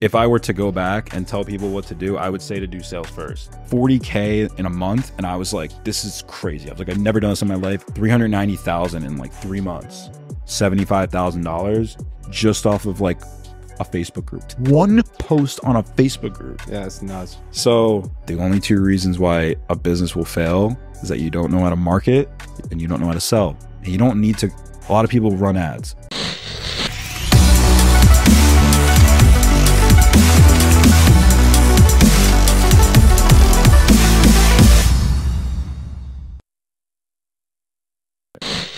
if I were to go back and tell people what to do, I would say to do sales first. 40K in a month. And I was like, this is crazy. I was like, I've never done this in my life. 390,000 in like 3 months, $75,000 just off of like a Facebook group. One post on a Facebook group. Yeah, it's nuts. So the only 2 reasons why a business will fail is that you don't know how to market and you don't know how to sell. And you don't need to, a lot of people run ads.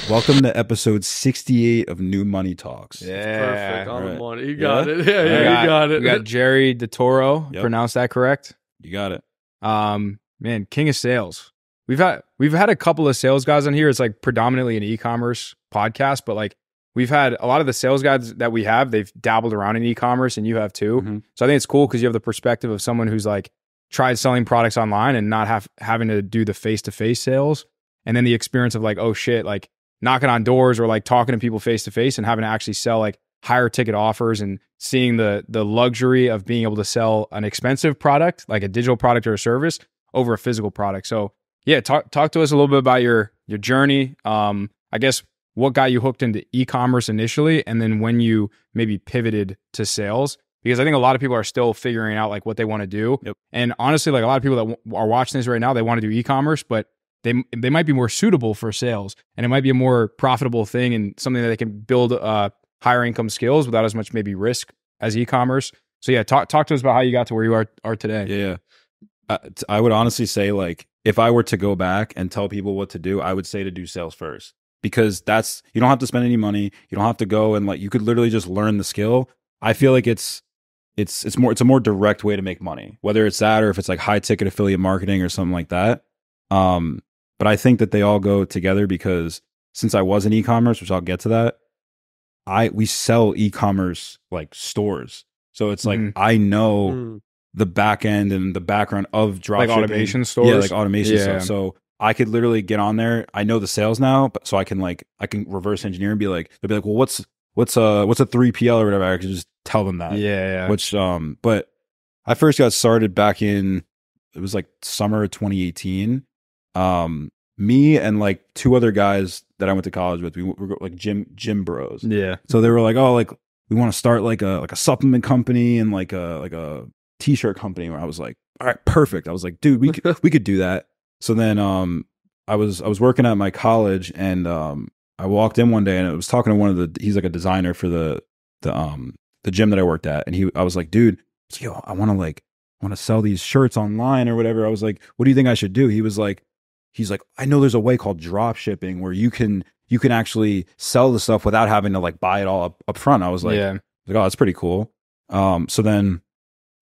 Welcome to episode 68 of New Money Talks. Yeah. Perfect. On Right. the money. You got it. Yeah, You you got it. We got Jerry DeToro. Yep. Pronounced that correct? You got it. Man, king of sales. We've had a couple of sales guys on here. It's like predominantly an e-commerce podcast, but like we've had a lot of the sales guys that we have, they've dabbled around in e-commerce, and you have too. Mm-hmm. So I think it's cool because you have the perspective of someone who's like tried selling products online and not having to do the face-to-face sales, and then the experience of like, oh shit, like knocking on doors or like talking to people face-to-face and having to actually sell like higher ticket offers and seeing the luxury of being able to sell an expensive product, like a digital product or a service, over a physical product. So yeah, talk to us a little bit about your journey. I guess what got you hooked into e-commerce initially, and then when you maybe pivoted to sales, because I think a lot of people are still figuring out like what they want to do. Yep. And honestly, like a lot of people that are watching this right now, they want to do e-commerce, but they might be more suitable for sales, and it might be a more profitable thing and something that they can build higher income skills without as much maybe risk as e-commerce. So yeah, talk to us about how you got to where you are today. Yeah. I would honestly say, like, if I were to go back and tell people what to do, I would say to do sales first, because you don't have to spend any money. You don't have to go and like, you could literally just learn the skill. I feel like it's a more direct way to make money, whether it's that or if it's like high ticket affiliate marketing or something like that. But I think that they all go together, because since I was in e-commerce, which I'll get to that, we sell e-commerce like stores. So it's like, I know the back end and the background of dropshipping. Like automation stores? Yeah, like automation stuff. So I could literally get on there. I know the sales now, but so I can reverse engineer and be like, they'll be like, well, what's a 3PL or whatever? I could just tell them that. Yeah. Which, but I first got started back in, it was like summer of 2018. Me and like 2 other guys that I went to college with, we were like gym bros. Yeah. So they were like, oh, like we want to start like a supplement company and like a t-shirt company. Where I was like, all right, perfect. I was like, dude, we could do that. So then I was working at my college, and I walked in one day and I was talking to one of he's like a designer for the gym that I worked at, and I was like, dude, yo, I want to sell these shirts online or whatever. I was like, what do you think I should do? He's like, I know there's a way called dropshipping where you can actually sell the stuff without having to like buy it all up front. I was like, oh, that's pretty cool. So then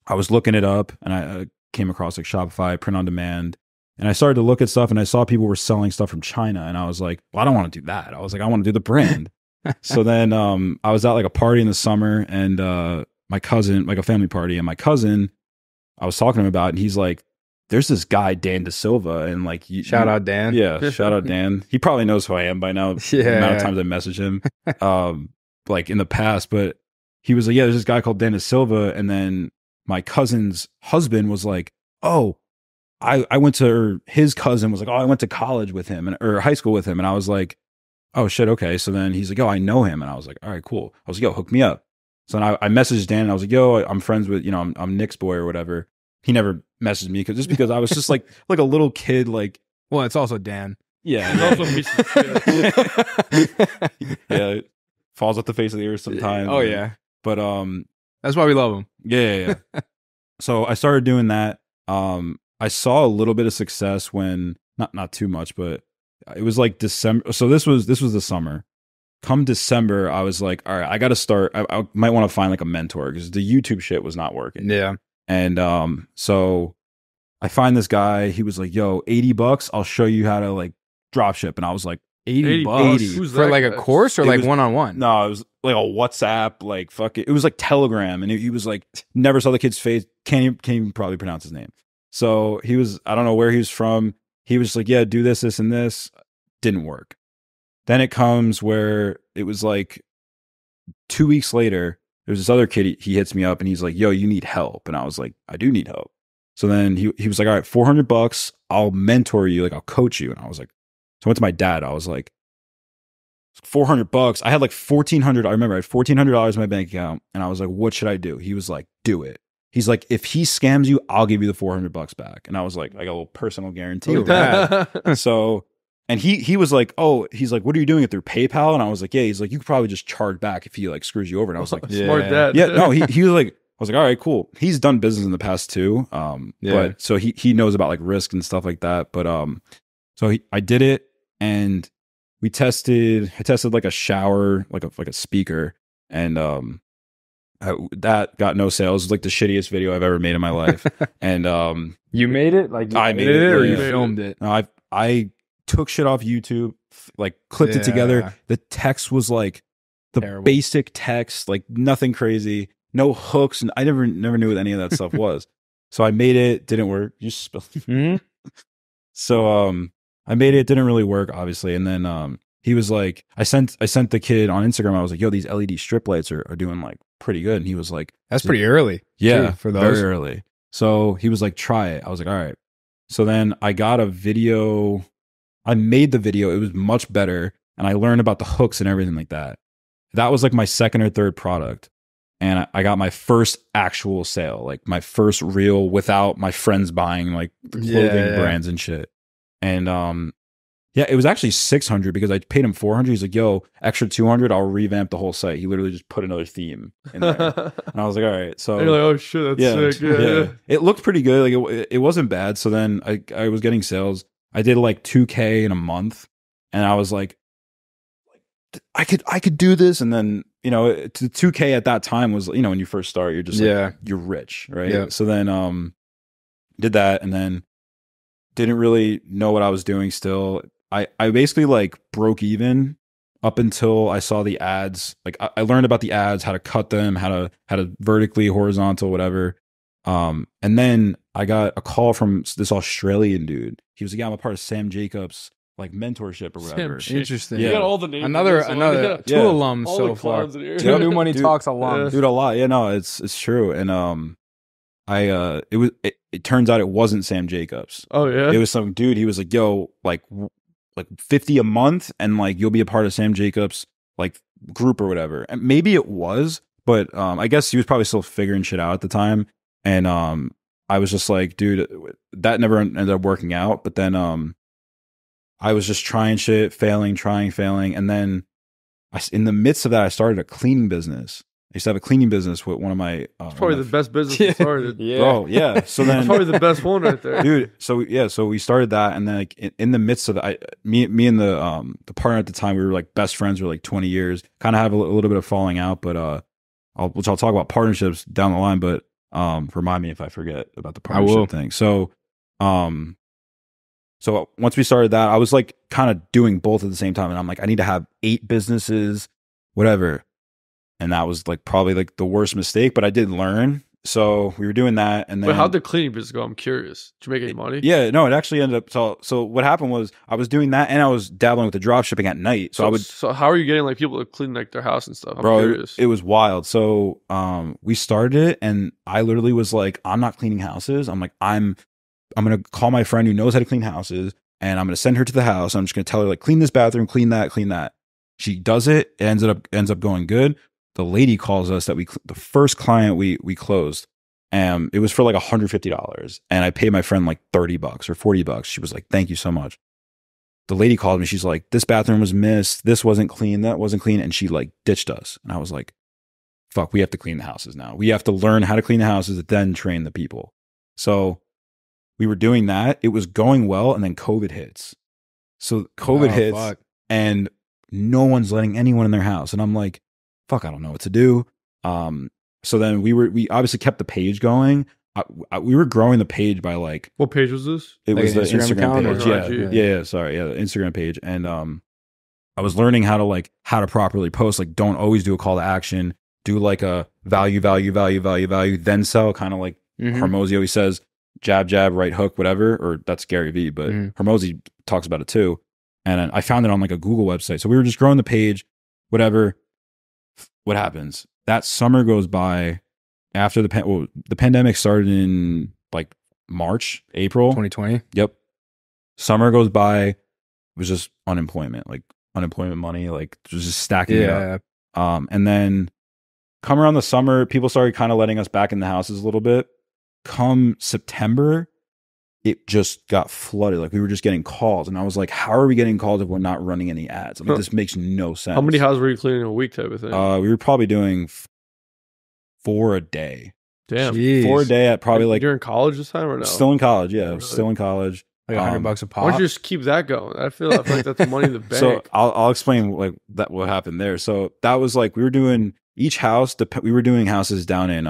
I was looking it up, and I came across like Shopify, print on demand, and I started to look at stuff, and I saw people were selling stuff from China, and I was like, well, I don't want to do that. I was like, I want to do the brand. So then I was at like a party in the summer, and my cousin, like a family party, and my cousin, I was talking to him about it, and he's like, there's this guy, Dan DeSilva, and like shout out Dan. Yeah, shout out Dan. He probably knows who I am by now. Yeah. The amount of times I messaged him, like in the past. But he was like, yeah, there's this guy called Dan DeSilva, and then my cousin's husband was like, oh, I went to, or his cousin was like, oh, I went to college with him or high school with him, and I was like, oh shit, okay. So then he's like, oh, I know him, and I was like, all right, cool. I was like, yo, hook me up. So then I messaged Dan, and I was like, yo, I'm friends with, I'm Nick's boy or whatever. He never messaged me because I was just like a little kid, like. Well, it's also Dan. Yeah. Yeah. Falls off the face of the earth sometimes. Oh yeah. But that's why we love him. Yeah. So I started doing that. I saw a little bit of success when not too much, but it was like December. So this was the summer. Come December, I was like, all right, I got to start. I might want to find like a mentor, because the YouTube shit was not working. Yeah. And so I find this guy. He was like, yo, $80, I'll show you how to like drop ship. And I was like, $80 Who's for that like guy? a course or It like was- one-on-one? no, it was like a WhatsApp, like fuck it. It was like Telegram, and he was like, never saw the kid's face. Can't even probably pronounce his name. So he was, I don't know where he was from. He was like, yeah, do this, and this. Didn't work. Then it comes where it was like 2 weeks later, there's this other kid, he hits me up and he's like, yo, you need help. And I was like, I do need help. So then he was like, all right, $400, I'll mentor you, like I'll coach you. And I was like, so I went to my dad. I was like, $400. I had like $1,400. I remember I had $1,400 in my bank account. And I was like, what should I do? He was like, do it. He's like, if he scams you, I'll give you the $400 back. And I was like, I got a little personal guarantee over that. So, and he was like, oh, he's like, what are you doing it through PayPal? And I was like, yeah. He's like, you could probably just charge back if he like screws you over. And I was like, smart dad. Yeah, no, he was like, I was like, all right, cool. He's done business in the past too. But so he knows about like risk and stuff like that. But so I did it, and I tested like a shower, like a speaker, and that got no sales. It was like the shittiest video I've ever made in my life. And you made it? Like I made it, or yeah. you filmed it? No, I took shit off YouTube, like clipped it together. The text was like the Terrible. basic text, like nothing crazy, no hooks, and I never knew what any of that stuff was. So I made it, didn't work. You spilled. Mm-hmm. So I made it, didn't really work, obviously. And then he was like, I sent the kid on Instagram. I was like, yo, these LED strip lights are doing like pretty good. And he was like, That's pretty early. yeah, too, for those. very early. So he was like, try it. I was like, all right. So then I got a video. I made the video. It was much better. And I learned about the hooks and everything like that. That was like my second or third product. And I got my first actual sale, like my first real, without my friends buying like clothing brands and shit. And yeah, it was actually 600 because I paid him 400. He's like, yo, extra 200, I'll revamp the whole site. He literally just put another theme in there. And I was like, all right. So and you're like, oh shit, that's sick. Yeah. It looked pretty good. Like it wasn't bad. So then I was getting sales. I did like 2K in a month, and I was like, I could do this. And then, you know, 2K at that time was, you know, when you first start, you're just like, you're rich, right? Yeah. So then did that, and then didn't really know what I was doing still. I basically like broke even up until I saw the ads. Like I learned about the ads, how to cut them, how to vertically, horizontal, whatever. And then I got a call from this Australian dude. He was like, yeah, I'm a part of Sam Jacobs' like mentorship or whatever. Interesting. Yeah. You got all the names. Another Yeah. two alums All so the far. clowns in here. Two New Money Dude. Talks alums. Dude, a lot. Yeah, no, it's true. And it turns out it wasn't Sam Jacobs. Oh yeah. It was some dude. He was like, yo, like 50 a month, and like you'll be a part of Sam Jacobs like group or whatever. And maybe it was, but I guess he was probably still figuring shit out at the time. And I was just like, dude, that never ended up working out. But then I was just trying shit, failing, and then in the midst of that, I started a cleaning business. I used to have a cleaning business with one of my. It's probably the best business you started. Yeah. Bro, yeah. So then, That's probably the best one right there, dude. So we started that, and then like in the midst of that, me and the partner at the time, we were like best friends for like 20 years. Kind of have a little bit of falling out, but I'll talk about partnerships down the line. But remind me if I forget about the partnership thing. So so once we started that, I was like kind of doing both at the same time, and I'm like, I need to have 8 businesses, whatever. And that was like probably like the worst mistake, but I did learn. So we were doing that, and then. But how'd the cleaning business go? I'm curious. Did you make any money? Yeah, no, it actually ended up. So what happened was I was doing that, and I was dabbling with the drop shipping at night. So I would. So how are you getting like people to clean like their house and stuff? I'm curious. It was wild. So we started it, and I literally was like, I'm not cleaning houses. I'm like, I'm gonna call my friend who knows how to clean houses, and I'm gonna send her to the house. I'm just gonna tell her like, clean this bathroom, clean that. She does it. It ends up going good. The lady calls us that the first client we closed, and it was for like $150, and I paid my friend like $30 or $40. She was like, thank you so much. The lady called me. She's like, this bathroom was missed. This wasn't clean. That wasn't clean. And she like ditched us. And I was like, fuck, we have to clean the houses now. We have to learn how to clean the houses and then train the people. So we were doing that. It was going well. And then COVID hits. So COVID hits, fuck. and no one's letting anyone in their house. And I'm like, fuck, I don't know what to do. So then we obviously kept the page going. We were growing the page by like. What page was this? It like was the Instagram page. or IG? Yeah. Sorry. Yeah. The Instagram page. And I was learning how to properly post. Like, don't always do a call to action. Do like a value, then sell. Kind of like Hormozy always says, jab, right hook, whatever. Or that's Gary Vee, but Hormozy talks about it too. And I found it on like a Google website. So we were just growing the page, whatever. What happens? that summer goes by after the pandemic started in like March, April. 2020. Yep. Summer goes by. It was just unemployment, like unemployment money, like just stacking it up. And then come around the summer, people started kind of letting us back in the houses a little bit. Come September, it just got flooded. Like we were just getting calls, and I was like, "How are we getting calls if we're not running any ads? I mean, this makes no sense." How many houses were you cleaning a week, type of thing? We were probably doing 4 a day. Damn, Jeez. 4 a day at probably like. You're in college this time or no? Still in college, yeah. Really? Still in college. Like $100 a pop. Why don't you just keep that going? I feel like that's money in the bank. So I'll explain like that what happened there. So that was like we were doing each house. We were doing houses down in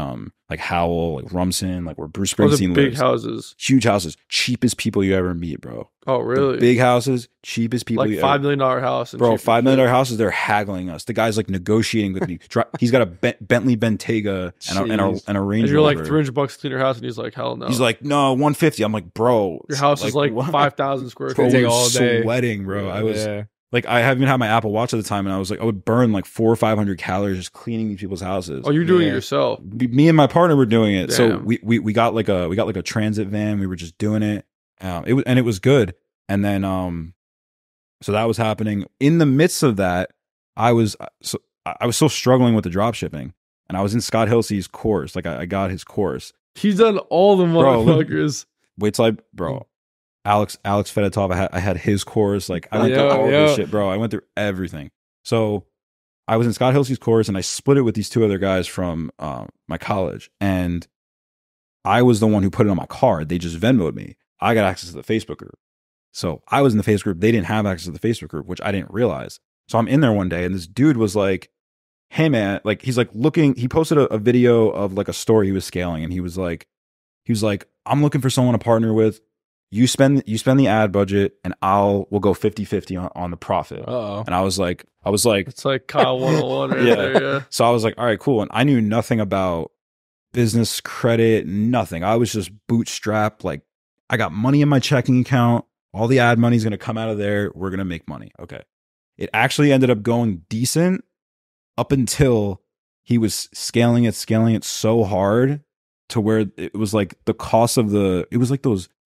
like Howell, like Rumson, like where Bruce Springsteen big lives. houses, Huge houses, cheapest people you ever meet, bro. Oh, really? The big houses, cheapest people. Like $5 million house, bro. $5 million houses. They're haggling us. The guy's like negotiating with me. He's got a Bentley Bentayga and a Range And you're Rover. like $300 to clean your house, and he's like, hell no. He's like, no, 150. I'm like, bro, your house is like 5,000 square feet. Bro, all day. Sweating, bro. I was like, I haven't even had my Apple Watch at the time, and I was like, I would burn like 400 or 500 calories just cleaning these people's houses. Oh, you're doing it yourself? Me and my partner were doing it. Damn. So we got like a transit van. We were just doing it. It was good. And then so that was happening. In the midst of that, I was still struggling with the drop shipping, and I was in Scott Hilsey's course. Like I got his course. He's done all the motherfuckers. Wait till Alex Fedotov, I had his course. Like I went through all this shit, bro. I went through everything. So I was in Scott Hilsey's course, and I split it with these 2 other guys from my college, and I was the one who put it on my card. They just Venmo'd me. I got access to the Facebook group. So I was in the Facebook group. They didn't have access to the Facebook group, which I didn't realize. So I'm in there one day, and this dude was like, hey man, like he's like looking, he posted a video of like a store he was scaling, and he was like, I'm looking for someone to partner with. You spend the ad budget, and we'll go 50-50 on the profit. Uh-oh. And I was like, it's like Kyle 101 right there. Yeah. So I was like, all right, cool. And I knew nothing about business credit, nothing. I was just bootstrapped. Like I got money in my checking account. All the ad money's going to come out of there. We're going to make money. Okay. It actually ended up going decent up until he was scaling it so hard to where it was like the cost of it was like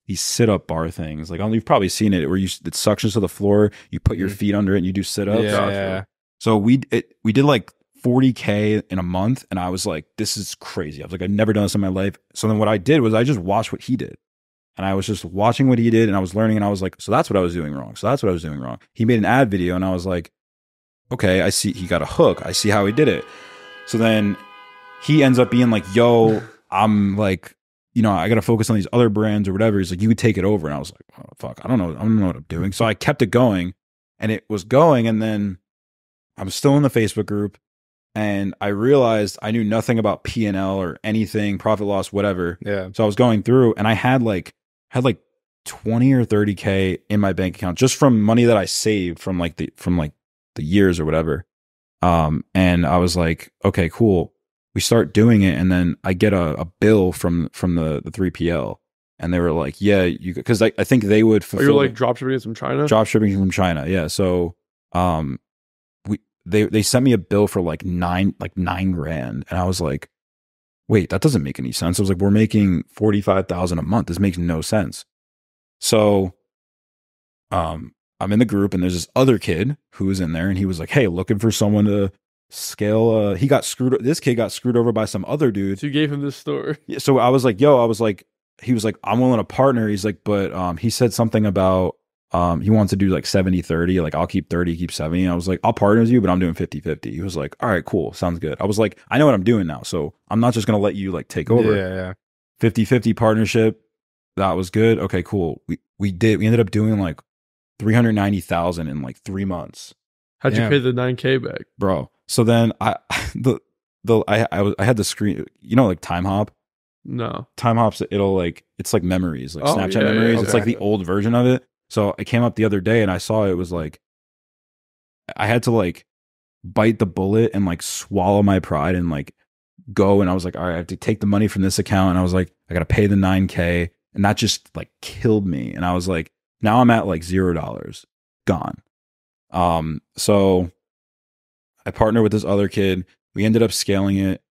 these sit-up bar things. Like you've probably seen it where it suctions to the floor. You put your feet under it and you do sit-ups. Yeah. So we did like $40K in a month, and I was like, this is crazy. I was like, I've never done this in my life. So then what I did was I just watched what he did. And I was just watching what he did, and I was learning, and I was like, so that's what I was doing wrong. He made an ad video, and I was like, okay, I see he got a hook. I see how he did it. So then he ends up being like, yo, I'm like, I got to focus on these other brands or whatever. He's like, you would take it over. And I was like, oh, fuck, I don't know what I'm doing. So I kept it going, and it was going. And then I'm still in the Facebook group, and I realized I knew nothing about P&L or anything, profit loss, whatever. Yeah. So I was going through, and I had like 20 or 30K in my bank account just from money that I saved from the years or whatever. And I was like, okay, cool. We start doing it, and then I get a bill from the 3PL, and they were like, yeah, because I think they would fulfill. You're like dropshipping from China? Dropshipping from China, yeah. So they sent me a bill for like $9,000, and I was like, wait, that doesn't make any sense. I was like, we're making $45,000 a month. This makes no sense. So I'm in the group, and there's this other kid who was in there, and he was like, hey, looking for someone to scale. This kid got screwed over by some other dude. So you gave him this story. Yeah, so I was like, he was like, I'm willing to partner. He's like, but he said something about he wants to do like 70-30, like I'll keep 30, keep 70. And I was like, I'll partner with you, but I'm doing 50-50. He was like, all right, cool, sounds good. I was like, I know what I'm doing now, so I'm not just gonna let you like take over. Yeah. 50-50 partnership. That was good. Okay, cool. We ended up doing like $390,000 in like 3 months. How'd you pay the $9K back, bro? So then I had the screen, like Time Hop. No, Time Hop's it's like memories, like Snapchat memories. Yeah, it's like the old version of it. So I came up the other day and I saw it was like I had to like bite the bullet and like swallow my pride and like go, and I was like, all right, I have to take the money from this account, and I was like, I gotta pay the $9K, and that just like killed me. And I was like, now I'm at like $0 gone. So I partnered with this other kid. We ended up scaling it.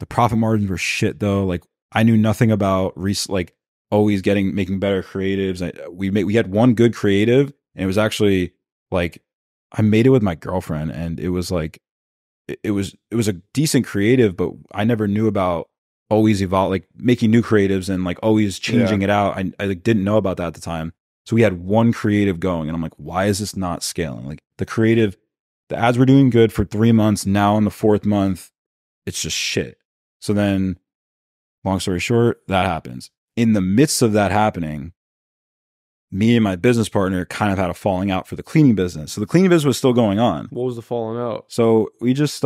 The profit margins were shit though. Like I knew nothing about like always making better creatives. We had one good creative, and it was actually like I made it with my girlfriend, and it was like it was a decent creative, but I never knew about always evolve, like making new creatives and like always changing it out. I like didn't know about that at the time. So we had one creative going, and I'm like, why is this not scaling? Like the ads were doing good for 3 months. Now in the 4th month, it's just shit. So then, long story short, that happens. In the midst of that happening, me and my business partner kind of had a falling out for the cleaning business. So the cleaning business was still going on. What was the falling out? So we just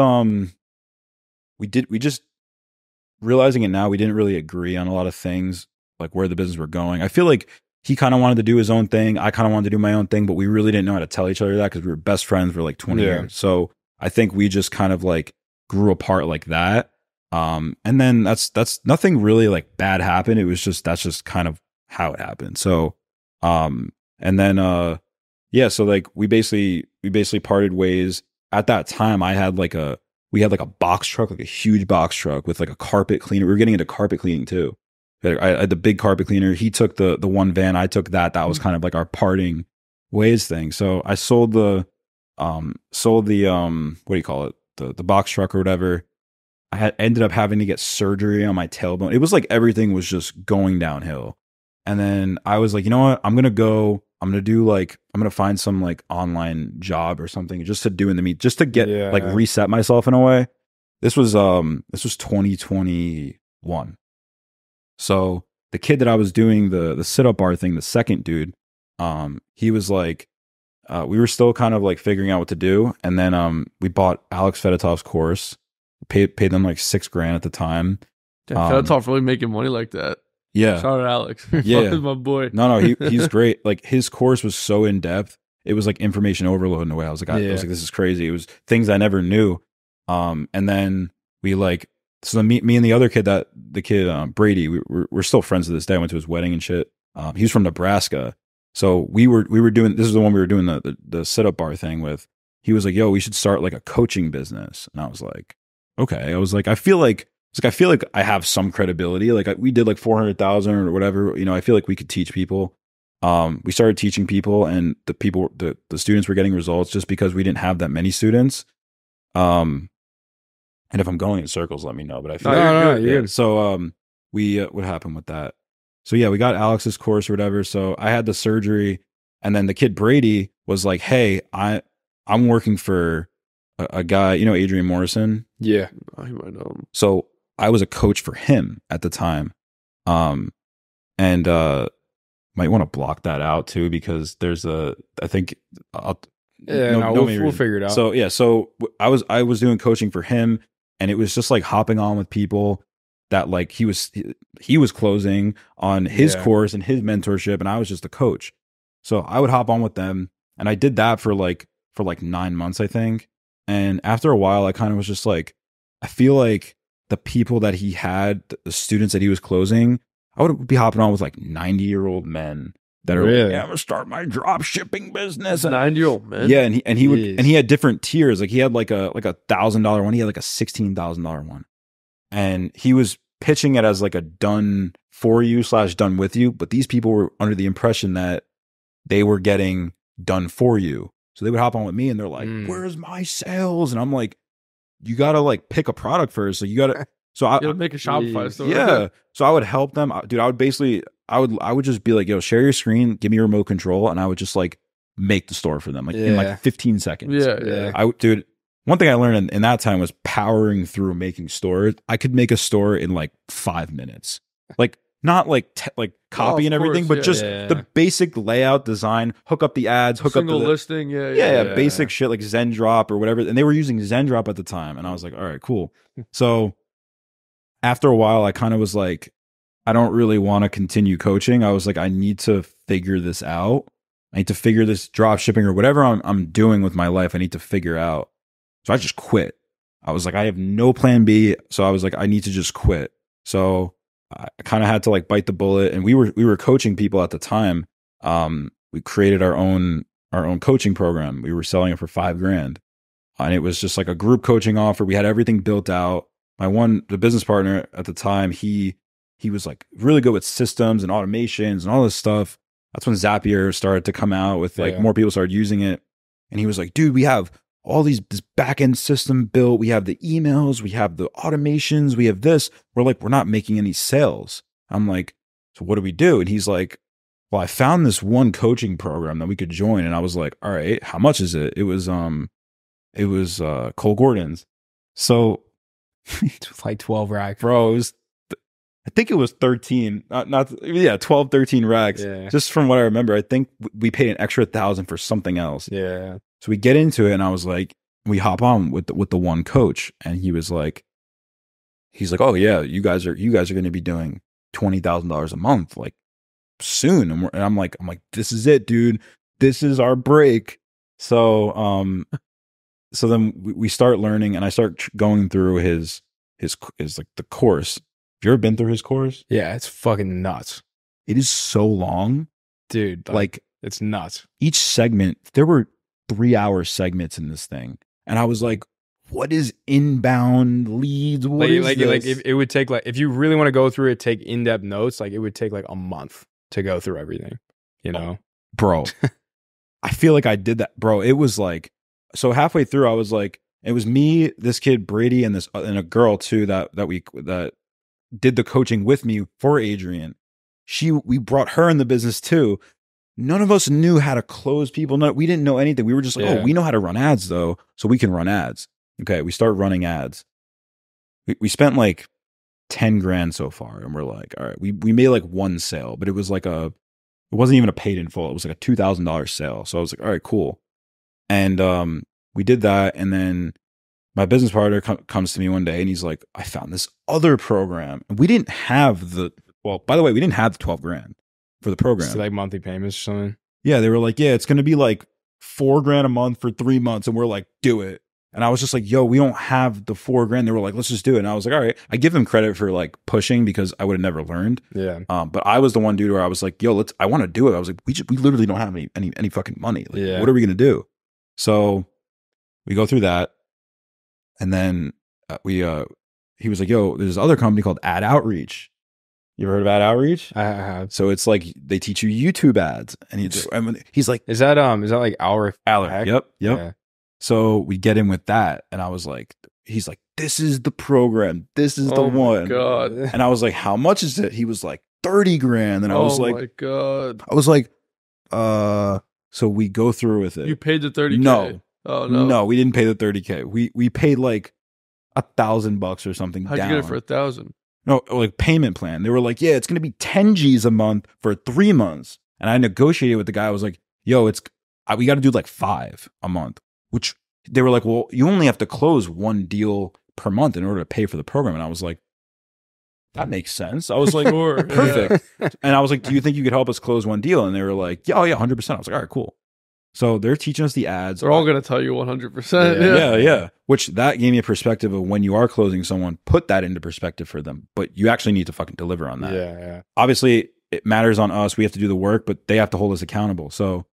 realizing it now, we didn't really agree on a lot of things, like where the business were going. I feel like he kind of wanted to do his own thing. I kind of wanted to do my own thing, but we really didn't know how to tell each other that because we were best friends for like 20 years. So I think we just kind of like grew apart like that. And then that's nothing really like bad happened. It was just, that's just kind of how it happened. So, and then, so like we basically parted ways. At that time, we had like a box truck, like a huge box truck with like a carpet cleaner. We were getting into carpet cleaning too. I had the big carpet cleaner. He took the one van. I took that. That was kind of like our parting ways thing. So I sold the what do you call it? The box truck or whatever. I ended up having to get surgery on my tailbone. It was like everything was just going downhill. And then I was like, you know what? I'm going to find some like online job or something just to do in the meet, just to get reset myself in a way. This was 2021. So the kid that I was doing the sit-up bar thing, the second dude, he was like, we were still kind of like figuring out what to do. And then we bought Alex Fedotov's course, paid them like $6,000 at the time. Damn, Fedotov really making money like that. Yeah. Shout out Alex. Yeah. My boy. No, he's great. Like his course was so in depth. It was like information overload in a way. I was like, this is crazy. It was things I never knew. And then we like, so me and the other kid, Brady, we're still friends to this day. I went to his wedding and shit. He was from Nebraska. So we were doing, this is the one we were doing the sit-up bar thing with. He was like, yo, we should start like a coaching business. And I was like, okay. I was like, I feel like I have some credibility. Like we did like 400,000 or whatever. You know, I feel like we could teach people. We started teaching people, and the students were getting results just because we didn't have that many students. And if I'm going in circles, let me know. But I feel you're good. So what happened with that? So yeah, we got Alex's course or whatever. So I had the surgery, and then the kid Brady was like, "Hey, I'm working for a guy, you know, Adrian Morrison." Yeah, you might know him. So I was a coach for him at the time, and might want to block that out too because there's we'll figure it out. So yeah, so I was doing coaching for him, and it was just like hopping on with people that like he was closing on his course and his mentorship, and I was just a coach. So I would hop on with them, and I did that for like 9 months, I think. And after a while, I kind of was just like, I feel like the people that he had, the students that he was closing, I would be hopping on with like 90-year-old men that are really? like, yeah, I'm gonna start my drop shipping business. 90-year-old men. Yeah, and he had different tiers. Like he had like a $1,000 one. He had like a $16,000 one, and he was pitching it as like a done for you / done with you. But these people were under the impression that they were getting done for you. So they would hop on with me, and they're like, "Where's my sales?" And I'm like, "You gotta like pick a product first. So you gotta." So I would make a Shopify store. Yeah. So I would help them, dude. I would just be like, "Yo, share your screen, give me a remote control," and I would just like make the store for them, like in like 15 seconds. Yeah. Dude. One thing I learned in that time was powering through making stores. I could make a store in like 5 minutes, like not like copy and everything, but just the basic layout, design, hook up the ads, hook up the listing, basic shit like Zendrop or whatever. And they were using Zendrop at the time, and I was like, all right, cool. So after a while, I kind of was like, I don't really want to continue coaching. I was like, I need to figure this out. I need to figure this drop shipping or whatever I'm doing with my life. I need to figure out. So I just quit. I was like, I have no plan B. So I was like, I need to just quit. So I kind of had to like bite the bullet, and we were coaching people at the time. We created our own coaching program. We were selling it for $5,000. And it was just like a group coaching offer. We had everything built out. The business partner at the time, he was like really good with systems and automations and all this stuff. That's when Zapier started to come out with like more people started using it. And he was like, dude, we have all this back-end system built. We have the emails, we have the automations, we have this. We're not making any sales. I'm like, so what do we do? And he's like, well, I found this one coaching program that we could join. And I was like, all right, how much is it? It was Cole Gordon's. So It's like 12 racks. bro, I think it was 13, 12, 13 racks. Yeah. Just from what I remember, I think we paid an extra $1,000 for something else. Yeah. So we get into it and I was like, we hop on with the one coach and he's like, oh yeah, you guys are going to be doing $20,000 a month like soon. And I'm like, this is it, dude. This is our break. So, so then we start learning and I start going through his like the course. Have you ever been through his course? Yeah, it's fucking nuts. It is so long. Dude, Like it's nuts. each segment, there were 3-hour segments in this thing. And I was like, what is inbound leads? What is Like this? it would take like, if you really want to go through it, take in-depth notes, like it would take like a month to go through everything, you know? Bro, I feel like I did that. Bro, it was like, so halfway through, I was like, it was me, this kid, Brady, and and a girl too, that did the coaching with me for Adrian. We brought her in the business too. None of us knew how to close people. We didn't know anything. We were just like, oh, we know how to run ads though. So we can run ads. Okay. We start running ads. We spent like 10 grand so far. And we're like, all right, we made like one sale, but it was like it wasn't even a paid in full. It was like a $2,000 sale. So I was like, all right, cool. And we did that. And then my business partner comes to me one day and he's like, I found this other program. And we didn't have by the way, we didn't have the 12 grand for the program. So like monthly payments or something. Yeah. They were like, yeah, it's going to be like 4 grand a month for 3 months. And we're like, do it. And I was just like, yo, we don't have the 4 grand. They were like, let's just do it. And I was like, all right. I give them credit for like pushing because I would have never learned. Yeah. But I was the one dude where I was like, yo, I want to do it. I was like, we literally don't have any fucking money. Like, what are we going to do? So we go through that. And then he was like, yo, there's this other company called Ad Outreach. You ever heard of Ad Outreach? I have. So it's like they teach you YouTube ads. And he's like, is that like our Yep. Yeah. So we get in with that. And I was like, he's like, this is the program. This is the one. God. And I was like, how much is it? He was like, 30 grand. And I was like, oh my God. I was like, so we go through with it. You paid the 30K? No. Oh no. No, we didn't pay the 30K. We paid like $1,000 or something. How'd you get it for 1,000? No, like payment plan. They were like, yeah, it's going to be 10 G's a month for 3 months. And I negotiated with the guy. I was like, yo, we got to do like 5 a month, which they were like, well, you only have to close 1 deal per month in order to pay for the program. And I was like, that makes sense. I was like, Sure, perfect. Yeah. And I was like, do you think you could help us close 1 deal? And they were like, yeah, oh yeah, 100%. I was like, all right, cool. So they're teaching us the ads. They're all going to tell you 100%. Yeah. Which that gave me a perspective of when you are closing someone, put that into perspective for them. But you actually need to fucking deliver on that. Yeah. Obviously, it matters on us. We have to do the work, but they have to hold us accountable. So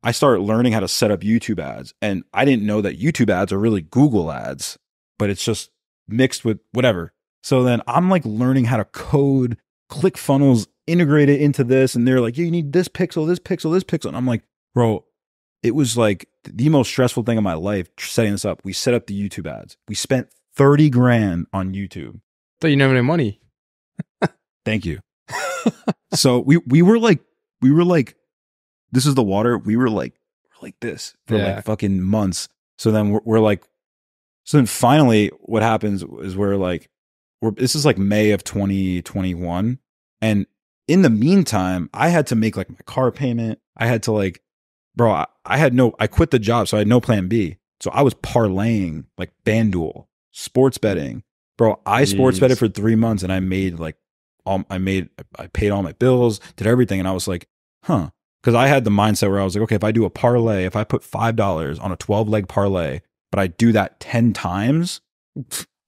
I started learning how to set up YouTube ads. And I didn't know that YouTube ads are really Google ads, but it's just mixed with whatever. So then I'm like learning how to code ClickFunnels, integrate it into this. And they're like, yeah, you need this pixel, this pixel, this pixel. And I'm like, bro, it was like the most stressful thing in my life setting this up. We set up the YouTube ads. We spent 30 grand on YouTube. Thought you didn't have any money. Thank you. So we were like, this is the water. We were like this for like fucking months. So then we're like, so then finally what happens is this is like May of 2021. And in the meantime, I had to make like my car payment. I had to like, bro, I quit the job. So I had no plan B. So I was parlaying like FanDuel, sports betting. Bro, I sports betted for 3 months and I made like, I paid all my bills, did everything. And I was like, huh. Because I had the mindset where I was like, okay, if I do a parlay, if I put $5 on a 12-leg parlay, but I do that 10 times,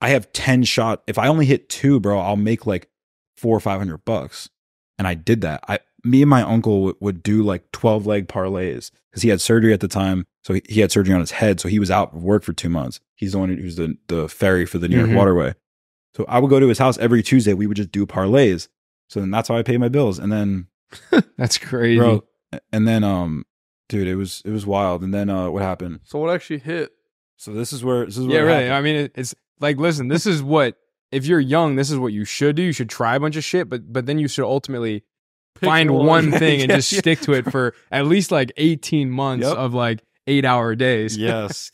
I have 10 shot. If I only hit 2, bro, I'll make like $400 or $500. And I did that. me and my uncle would do like 12-leg parlays because he had surgery at the time. So he had surgery on his head. So he was out of work for 2 months. He's the one who's the ferry for the New York waterway. So I would go to his house every Tuesday. We would just do parlays. So then that's how I pay my bills. And then that's crazy, bro. And then dude, it was wild. And then what happened? So what actually hit? So this is where yeah, really. I mean, it's like, listen, this is what, if you're young, this is what you should do. You should try a bunch of shit, but then you should ultimately find one thing and just stick to it for at least like 18 months of like 8-hour days. Yes.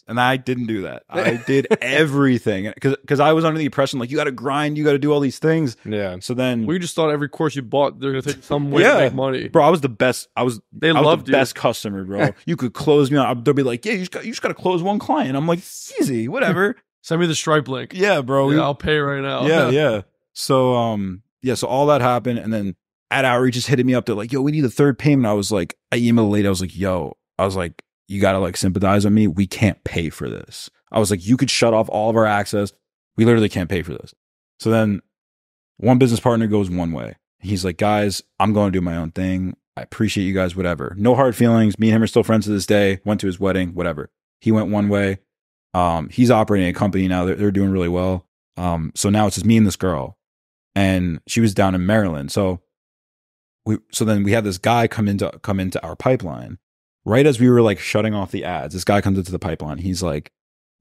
And I didn't do that. I did everything because I was under the impression like you got to grind, you got to do all these things. Yeah. So then we just thought every course you bought, they're gonna take some way to make money. Bro, I was the best. I was loved the best customer, bro. You could close me on. They'll be like, yeah, you just got to close one client. I'm like, easy, whatever. Send me the Stripe link. Yeah, bro. Yeah, I'll pay right now. Yeah. So so all that happened, and then Ad Outreach just hitting me up. They're like, yo, we need a third payment. I was like, I emailed the lady. I was like, you got to like sympathize with me. We can't pay for this. I was like, you could shut off all of our access. We literally can't pay for this. So then one business partner goes one way. He's like, guys, I'm going to do my own thing. I appreciate you guys, whatever. No hard feelings. Me and him are still friends to this day. Went to his wedding, whatever. He went one way. He's operating a company now. They're doing really well. So now it's just me and this girl. And she was down in Maryland. So then we had this guy come into our pipeline. Right as we were like shutting off the ads, this guy comes into the pipeline. He's like,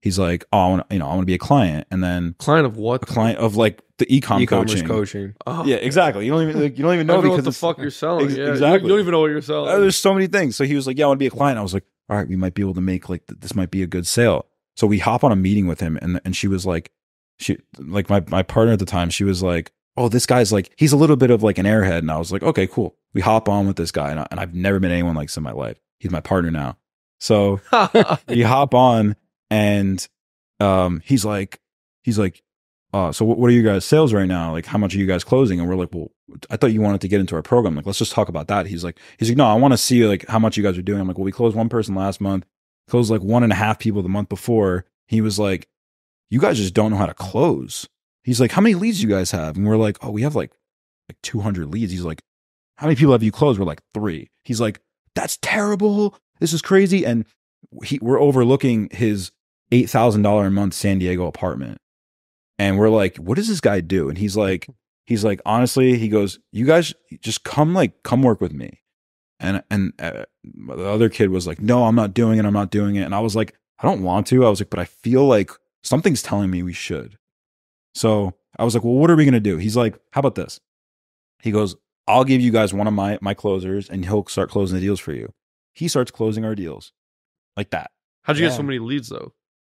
oh, I want to be a client. And then client of what? A client of like the e-commerce coaching. Oh. Yeah, exactly. You don't even know because what the fuck you're selling. Exactly. You don't even know what you're selling. There's so many things. So he was like, yeah, I want to be a client. I was like, all right, we might be able to make like this might be a good sale. So we hop on a meeting with him, and she was like, my partner at the time, she was like, oh, this guy's like, he's a little bit of like an airhead. And I was like, okay, cool. We hop on with this guy, and I've never met anyone like this in my life. He's my partner now. So we hop on, and he's like, so what are you guys' sales right now? Like, how much are you guys closing? And we're like, well, I thought you wanted to get into our program. Like, let's just talk about that. He's like, no, I want to see like how much you guys are doing. I'm like, well, we closed one person last month, closed like 1.5 people the month before. He was like, you guys just don't know how to close. He's like, how many leads do you guys have? And we're like, oh, we have like 200 leads. He's like, how many people have you closed? We're like 3. He's like, that's terrible. This is crazy. And we're overlooking his $8,000 a month San Diego apartment. And we're like, what does this guy do? And he's like, honestly, he goes, you guys just come work with me. And the other kid was like, no, I'm not doing it. And I was like, I don't want to. I was like, but I feel like something's telling me we should. So I was like, well, what are we going to do? He's like, how about this? He goes, I'll give you guys one of my closers, and he'll start closing the deals for you. He starts closing our deals like that. How'd you get so many leads though?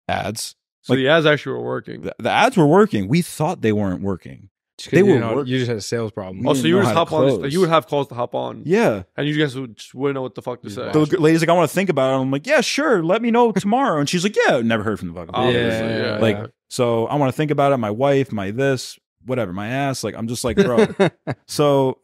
Ads. So the ads actually were working. The ads were working. We thought they weren't working. They were. You just had a sales problem. Oh, so you would just hop on. You would have calls to hop on. Yeah, and you guys just wouldn't know what the fuck to say. The lady's like, I want to think about it. I'm like, yeah, sure. Let me know tomorrow. And she's like, yeah, never heard from the fucking. Obviously, so I want to think about it. My wife, my this, whatever, my ass. Like, I'm just like, bro. So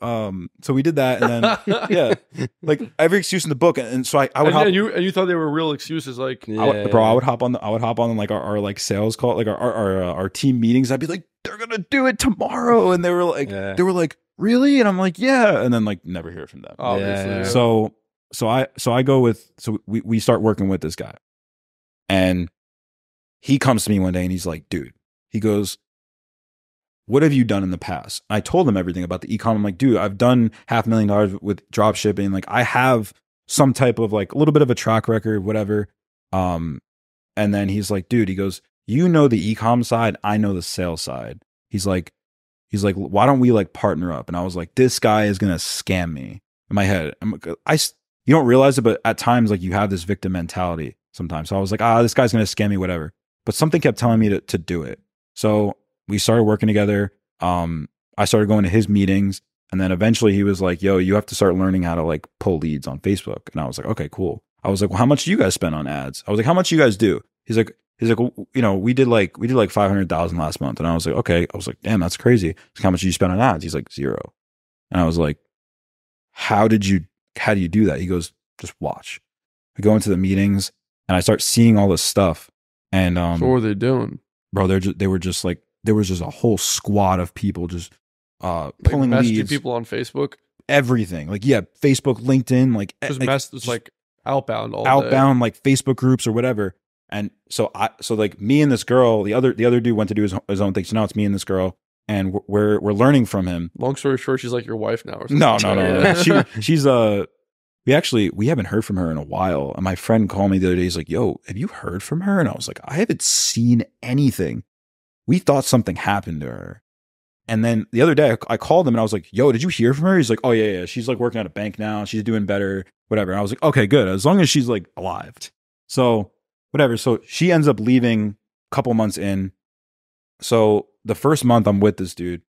we did that, and then like every excuse in the book, and so I would hop. And you thought they were real excuses, like I would hop on like our like sales call, like our team meetings. I'd be like, they're gonna do it tomorrow, and they were like, really? And I'm like, yeah, and then like never hear from them. Obviously. So I go with, so we start working with this guy, and he comes to me one day and he's like, dude, he goes, what have you done in the past? I told him everything about the e-com. I'm like, dude, I've done $500,000 with drop shipping. Like, I have some type of like a little bit of a track record, whatever. And then he's like, dude, he goes, you know the e-com side, I know the sales side. He's like, why don't we like partner up? And I was like, this guy is gonna scam me. In my head, you don't realize it, but at times like you have this victim mentality sometimes. So I was like, this guy's gonna scam me, whatever. But something kept telling me to do it. So we started working together. I started going to his meetings, and then eventually he was like, yo, you have to start learning how to like pull leads on Facebook. And I was like, okay, cool. I was like, well, how much do you guys spend on ads? I was like, how much do you guys do? He's like, well, you know, we did like 500,000 last month. And I was like, okay. I was like, damn, that's crazy. Like, how much did you spend on ads? He's like, 0. And I was like, how do you do that? He goes, just watch. We go into the meetings, and I start seeing all this stuff. And so what were they doing? Bro, they were just like, there was just a whole squad of people just pulling leads. People on Facebook. everything. Like, yeah, Facebook, LinkedIn, like, It's like outbound all outbound, day. like Facebook groups or whatever. And so like me and this girl, the other dude went to do his own thing. So now it's me and this girl, and we're learning from him. Long story short, she's like your wife now or something. No. She's we haven't heard from her in a while. And my friend called me the other day. He's like, yo, have you heard from her? And I was like, I haven't seen anything. We thought something happened to her. And then the other day I called him and I was like, yo, did you hear from her? He's like, oh yeah. She's like working at a bank now. She's doing better, whatever. And I was like, okay, good. As long as she's like alive. So whatever. So she ends up leaving a couple months in. So the first month I'm with this dude,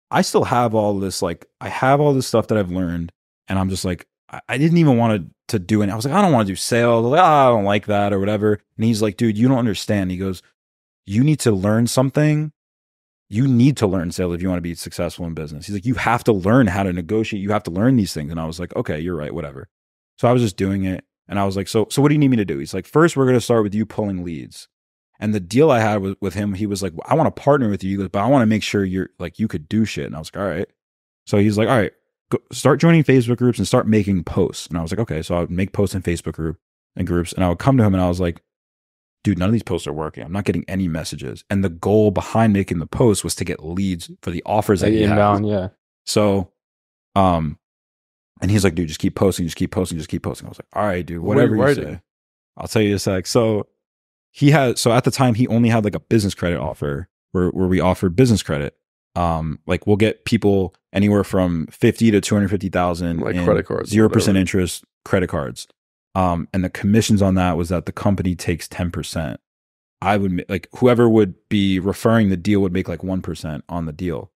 I still have all this, like, I have all this stuff that I've learned. And I'm just like, I didn't even want to do it. I was like, I don't want to do sales. I was like, I don't like that or whatever. And he's like, dude, you don't understand. He goes, you need to learn something. You need to learn sales if you want to be successful in business. He's like, you have to learn how to negotiate. You have to learn these things. And I was like, okay, you're right, whatever. So I was just doing it. And I was like, so what do you need me to do? He's like, first, we're going to start with you pulling leads. And the deal I had with him, he was like, I want to partner with you. He goes, but I want to make sure you're like, you could do shit. And I was like, all right. So he's like, all right, go start joining Facebook groups and start making posts. And I was like, okay. So I would make posts in Facebook groups. And I would come to him and I was like, dude, none of these posts are working. I'm not getting any messages. And the goal behind making the post was to get leads for the offers that he had. Yeah. So, and he's like, dude, just keep posting. I was like, all right, dude, whatever you say. I'll tell you a sec. So at the time he only had like a business credit offer where we offered business credit. Like we'll get people anywhere from 50 to 250,000 like in credit cards, 0% interest credit cards. And the commissions on that was that the company takes 10%. I would like whoever would be referring the deal would make like 1% on the deal.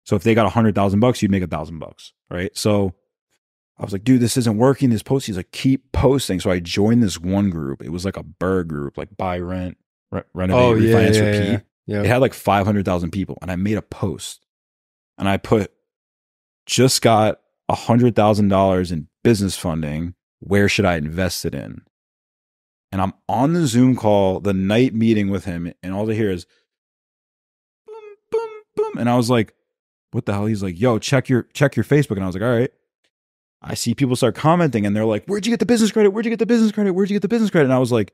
So if they got $100,000, you'd make $1,000, right? So I was like, dude, this isn't working. This post, he's like, keep posting. So I joined this one group. It was like a BRRRR group, like buy, rent, renovate, refinance, repeat. Yeah. It had like 500,000 people. And I made a post and I put, just got $100,000 in business funding. Where should I invest it in? And I'm on the Zoom call, the night meeting with him. And all I hear is boom, boom, boom. And I was like, what the hell? He's like, yo, check your Facebook. And I was like, all right. I see people start commenting and they're like, where'd you get the business credit? Where'd you get the business credit? Where'd you get the business credit? And I was like,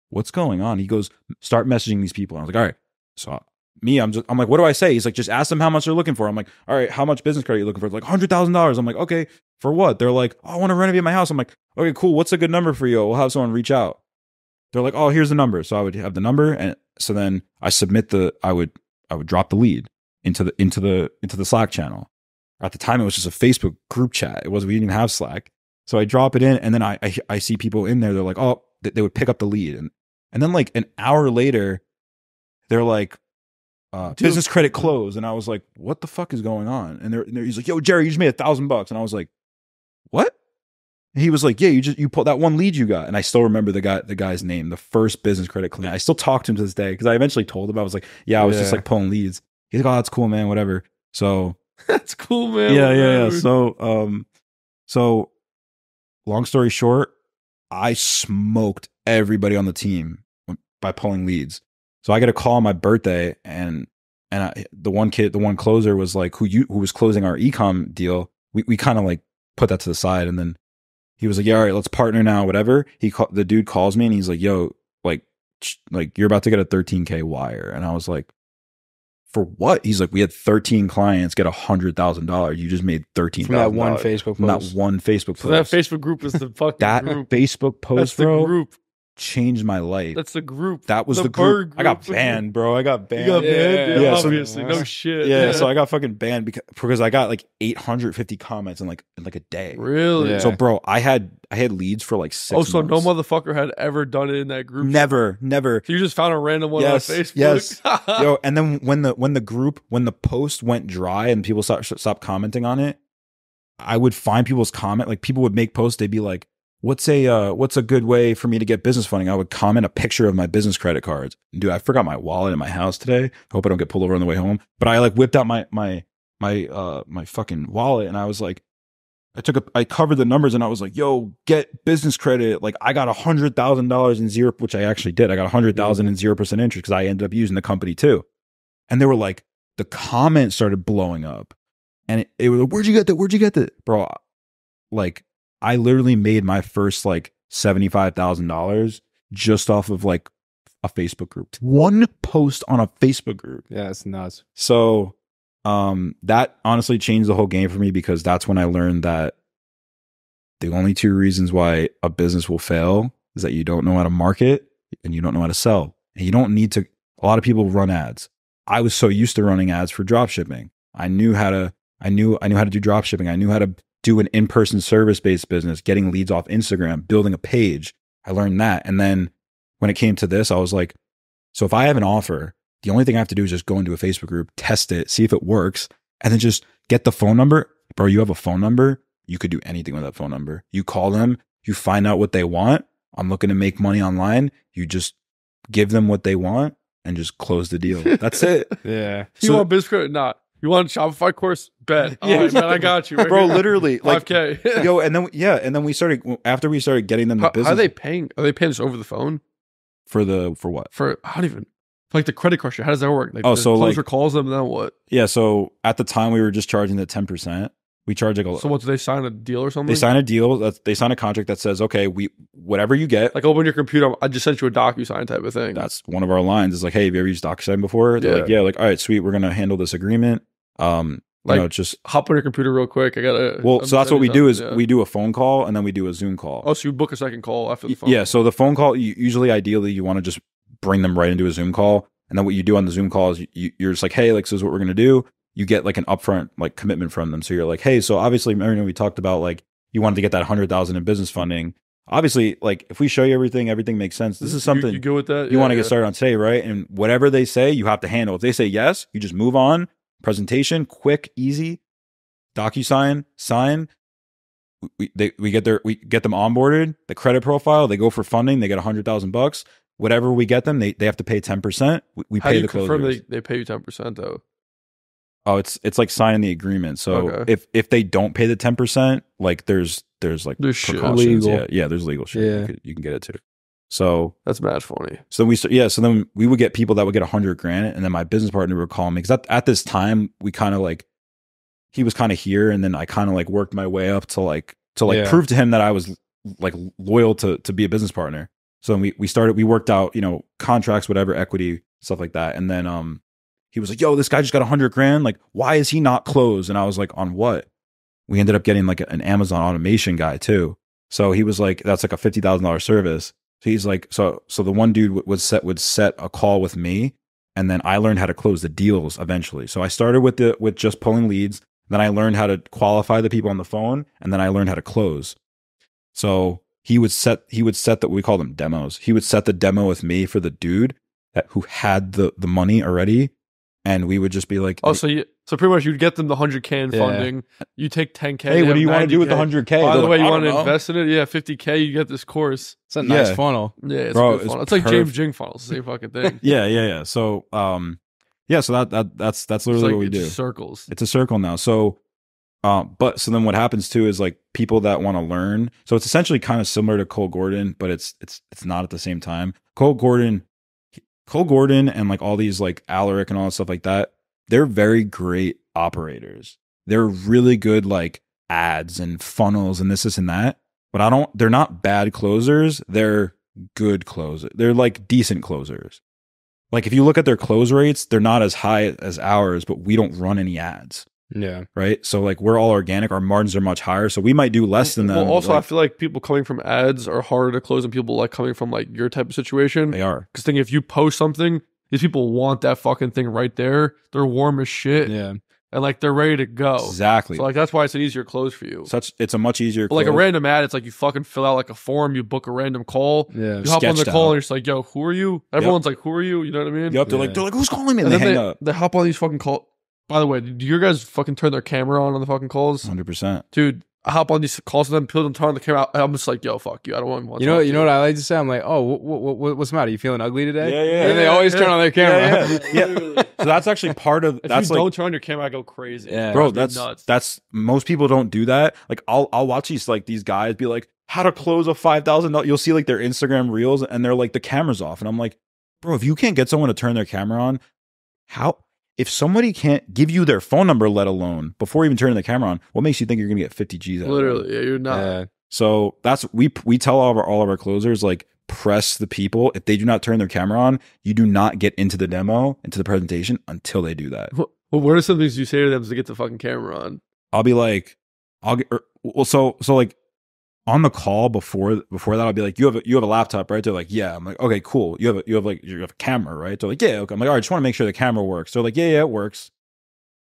what's going on? He goes, start messaging these people. And I was like, all right. So I'm like, what do I say? He's like, just ask them how much they're looking for. I'm like, all right, how much business credit are you looking for? It's like $100,000. I'm like, okay, for what? They're like, oh, I want to renovate my house. I'm like, okay, cool. What's a good number for you? We'll have someone reach out. They're like, oh, here's the number. So I would have the number. And so then I submit I would drop the lead into the Slack channel. At the time, it was just a Facebook group chat. We didn't even have Slack. So I drop it in and then I see people in there. They're like, oh, they would pick up the lead. And then like an hour later, they're like, business credit closed. And I was like, what the fuck is going on? And he's like, yo, Jerry, you just made $1,000. And I was like, what? And he was like, yeah, you pulled that one lead you got. And I still remember the guy's name, the first business credit client. I still talk to him to this day because I eventually told him. I was like, yeah, I was just like pulling leads. He's like, oh, that's cool, man, whatever. So that's cool, man. Yeah. So long story short, I smoked everybody on the team by pulling leads. So I get a call on my birthday, and the one closer was like, who was closing our ecom deal. We kind of like put that to the side, and then he was like, yeah, all right, let's partner now, whatever. The dude calls me and he's like, yo, like you're about to get a 13K wire, and I was like, for what? He's like, we had 13 clients get $100,000. You just made $13,000 from that one Facebook post. From that one Facebook post. So that Facebook group is the fucking that group. Facebook post, That's the bro, group. changed my life. That's the group. That was the group. I got banned, bro. I got banned. You got banned? Yeah, obviously. No shit. Yeah, so I got fucking banned because I got like 850 comments in like a day. Really? Yeah. So, bro, I had leads for like 6 months. So no motherfucker had ever done it in that group? Never. So you just found a random one on Facebook? Yes. Yo, and then when the post went dry and people stopped commenting on it, I would find people's comment. Like people would make posts. They'd be like, what's a good way for me to get business funding? I would comment a picture of my business credit cards. Dude, I forgot my wallet in my house today. Hope I don't get pulled over on the way home. But I like whipped out my fucking wallet, and I was like, I covered the numbers, and I was like, yo, get business credit. Like I got $100,000 in zero, which I actually did. I got $100,000 in 0% interest because I ended up using the company too. And they were like, the comments started blowing up, and it was like, where'd you get that? Bro, like I literally made my first like $75,000 just off of like a Facebook group. One post on a Facebook group. Yeah, it's nuts. So that honestly changed the whole game for me, because that's when I learned that the only two reasons why a business will fail is that you don't know how to market and you don't know how to sell. And you don't need to, a lot of people run ads. I was so used to running ads for dropshipping. I knew how to do dropshipping. I knew how to do an in-person service-based business, getting leads off Instagram, building a page. I learned that. And then when it came to this, I was like, so if I have an offer, the only thing I have to do is just go into a Facebook group, test it, see if it works, and then just get the phone number. Bro, you have a phone number. You could do anything with that phone number. You call them, you find out what they want. I'm looking to make money online. You just give them what they want and just close the deal. That's it. Yeah. You want business credit? Not. You want a Shopify course? Bet. All right, man, I got you. Right bro, here. literally. Like, 5K. yo, and then we started, after we started getting them the business. How are they paying? Are they paying this over the phone? For what? I don't even, like the credit card shit. How does that work? Like, so closer like, calls them, then what? Yeah, so at the time we were just charging the 10%. We charge like So what, do they sign a deal or something? They sign a deal. They sign a contract that says, okay, whatever you get. Like, open your computer, I just sent you a DocuSign type of thing. That's one of our lines. Is like, hey, have you ever used DocuSign before? They're like, yeah. Like, all right, sweet. We're gonna handle this agreement. Just hop on your computer real quick. So that's what we do is we do a phone call and then we do a Zoom call. Oh, so you book a second call after the phone? Yeah. So the phone call, ideally, you want to just bring them right into a Zoom call, and then what you do on the Zoom call is you're just like, hey, like, so this is what we're gonna do. You get like an upfront like commitment from them. So you're like, hey, so obviously, remember we talked about like you wanted to get that 100,000 in business funding. Obviously, like if we show you everything makes sense. This is something you go with that. You want to get started on today, right? And whatever they say, you have to handle. If they say yes, you just move on. Presentation, quick, easy. DocuSign, sign. We get them onboarded. The credit profile, they go for funding. They get $100,000. Whatever we get them, they have to pay 10%. We pay the closers. How do you confirm they pay you 10% though? Oh, it's like signing the agreement. So if they don't pay the 10%, like there's precautions. Legal. Yeah, there's legal shit. Yeah. You can get it too. So that's mad funny. So then we would get people that would get $100,000, and then my business partner would call me, because at this time we kind of like, he was kind of here, and then I kind of like worked my way up to prove to him that I was like loyal to be a business partner. So then we worked out, contracts, whatever, equity, stuff like that. And then he was like, yo, this guy just got $100,000. Like, why is he not closed? And I was like, on what? We ended up getting like an Amazon automation guy too. So he was like, that's like a $50,000 service. So he's like, so the one dude would set a call with me, and then I learned how to close the deals eventually. So I started with just pulling leads. Then I learned how to qualify the people on the phone, and then I learned how to close. So he would set that, we call them demos. He would set the demo with me for the dude who had the money already. And we would just be like, so pretty much you'd get them the 100K in funding. You take 10K. Hey, what do you want to do with the 100K? By the way, you want to invest in it? Yeah, 50K. You get this course. It's a nice funnel. Yeah, it's a good funnel. It's like James Jing funnels, the same fucking thing. Yeah. So, so that's literally what we do. Circles. It's a circle now. So, so then what happens too is like people that want to learn. So it's essentially kind of similar to Cole Gordon, but it's not at the same time. Cole Gordon and like all these like Alaric and all that stuff like that, they're very great operators. They're really good like ads and funnels and this and that. But they're not bad closers. They're good closers. They're like decent closers. Like if you look at their close rates, they're not as high as ours, but we don't run any ads. Yeah. Right. So like we're all organic. Our margins are much higher. So we might do less than them. Well, also I feel like people coming from ads are harder to close than people like coming from like your type of situation. They are. Because if you post something, these people want that fucking thing right there. They're warm as shit. Yeah. And like they're ready to go. Exactly. So like that's why it's an easier close for you. It's a much easier close. Like a random ad, it's like you fucking fill out like a form, you book a random call. Yeah. You hop on the call and you're just like, yo, who are you? Everyone's like, who are you? You know what I mean? Yep. They're like, who's calling me? And they hang up. They hop on these fucking calls. By the way, do your guys fucking turn their camera on the fucking calls? 100%. Dude, I hop on these calls with them, people don't turn the camera. I'm just like, yo, fuck you. I don't want to. You know what I like to say? I'm like, oh, what's the matter? You feeling ugly today? Yeah. And they always turn on their camera. Yeah. So that's actually part of. If that's you like, don't turn on your camera, I go crazy. Yeah, bro. Nuts. That's most people don't do that. Like I'll watch these guys be like, how to close a $5,000. You'll see like their Instagram reels and they're like the camera's off, and I'm like, bro, if you can't get someone to turn their camera on, how if somebody can't give you their phone number, let alone before even turning the camera on, what makes you think you're gonna get 50 G's out of it? Literally, yeah, you're not. So that's we tell all of our closers, like, press the people. If they do not turn their camera on, you do not get into the demo, into the presentation until they do that. Well, what are some things you say to them to get the fucking camera on? I'll be like, so like on the call before that, I'll be like, you have a laptop, right? They're like, yeah. I'm like, okay, cool. You have a camera, right? They're like, yeah. Okay. I'm like, all right, I just want to make sure the camera works. They're like, yeah, it works.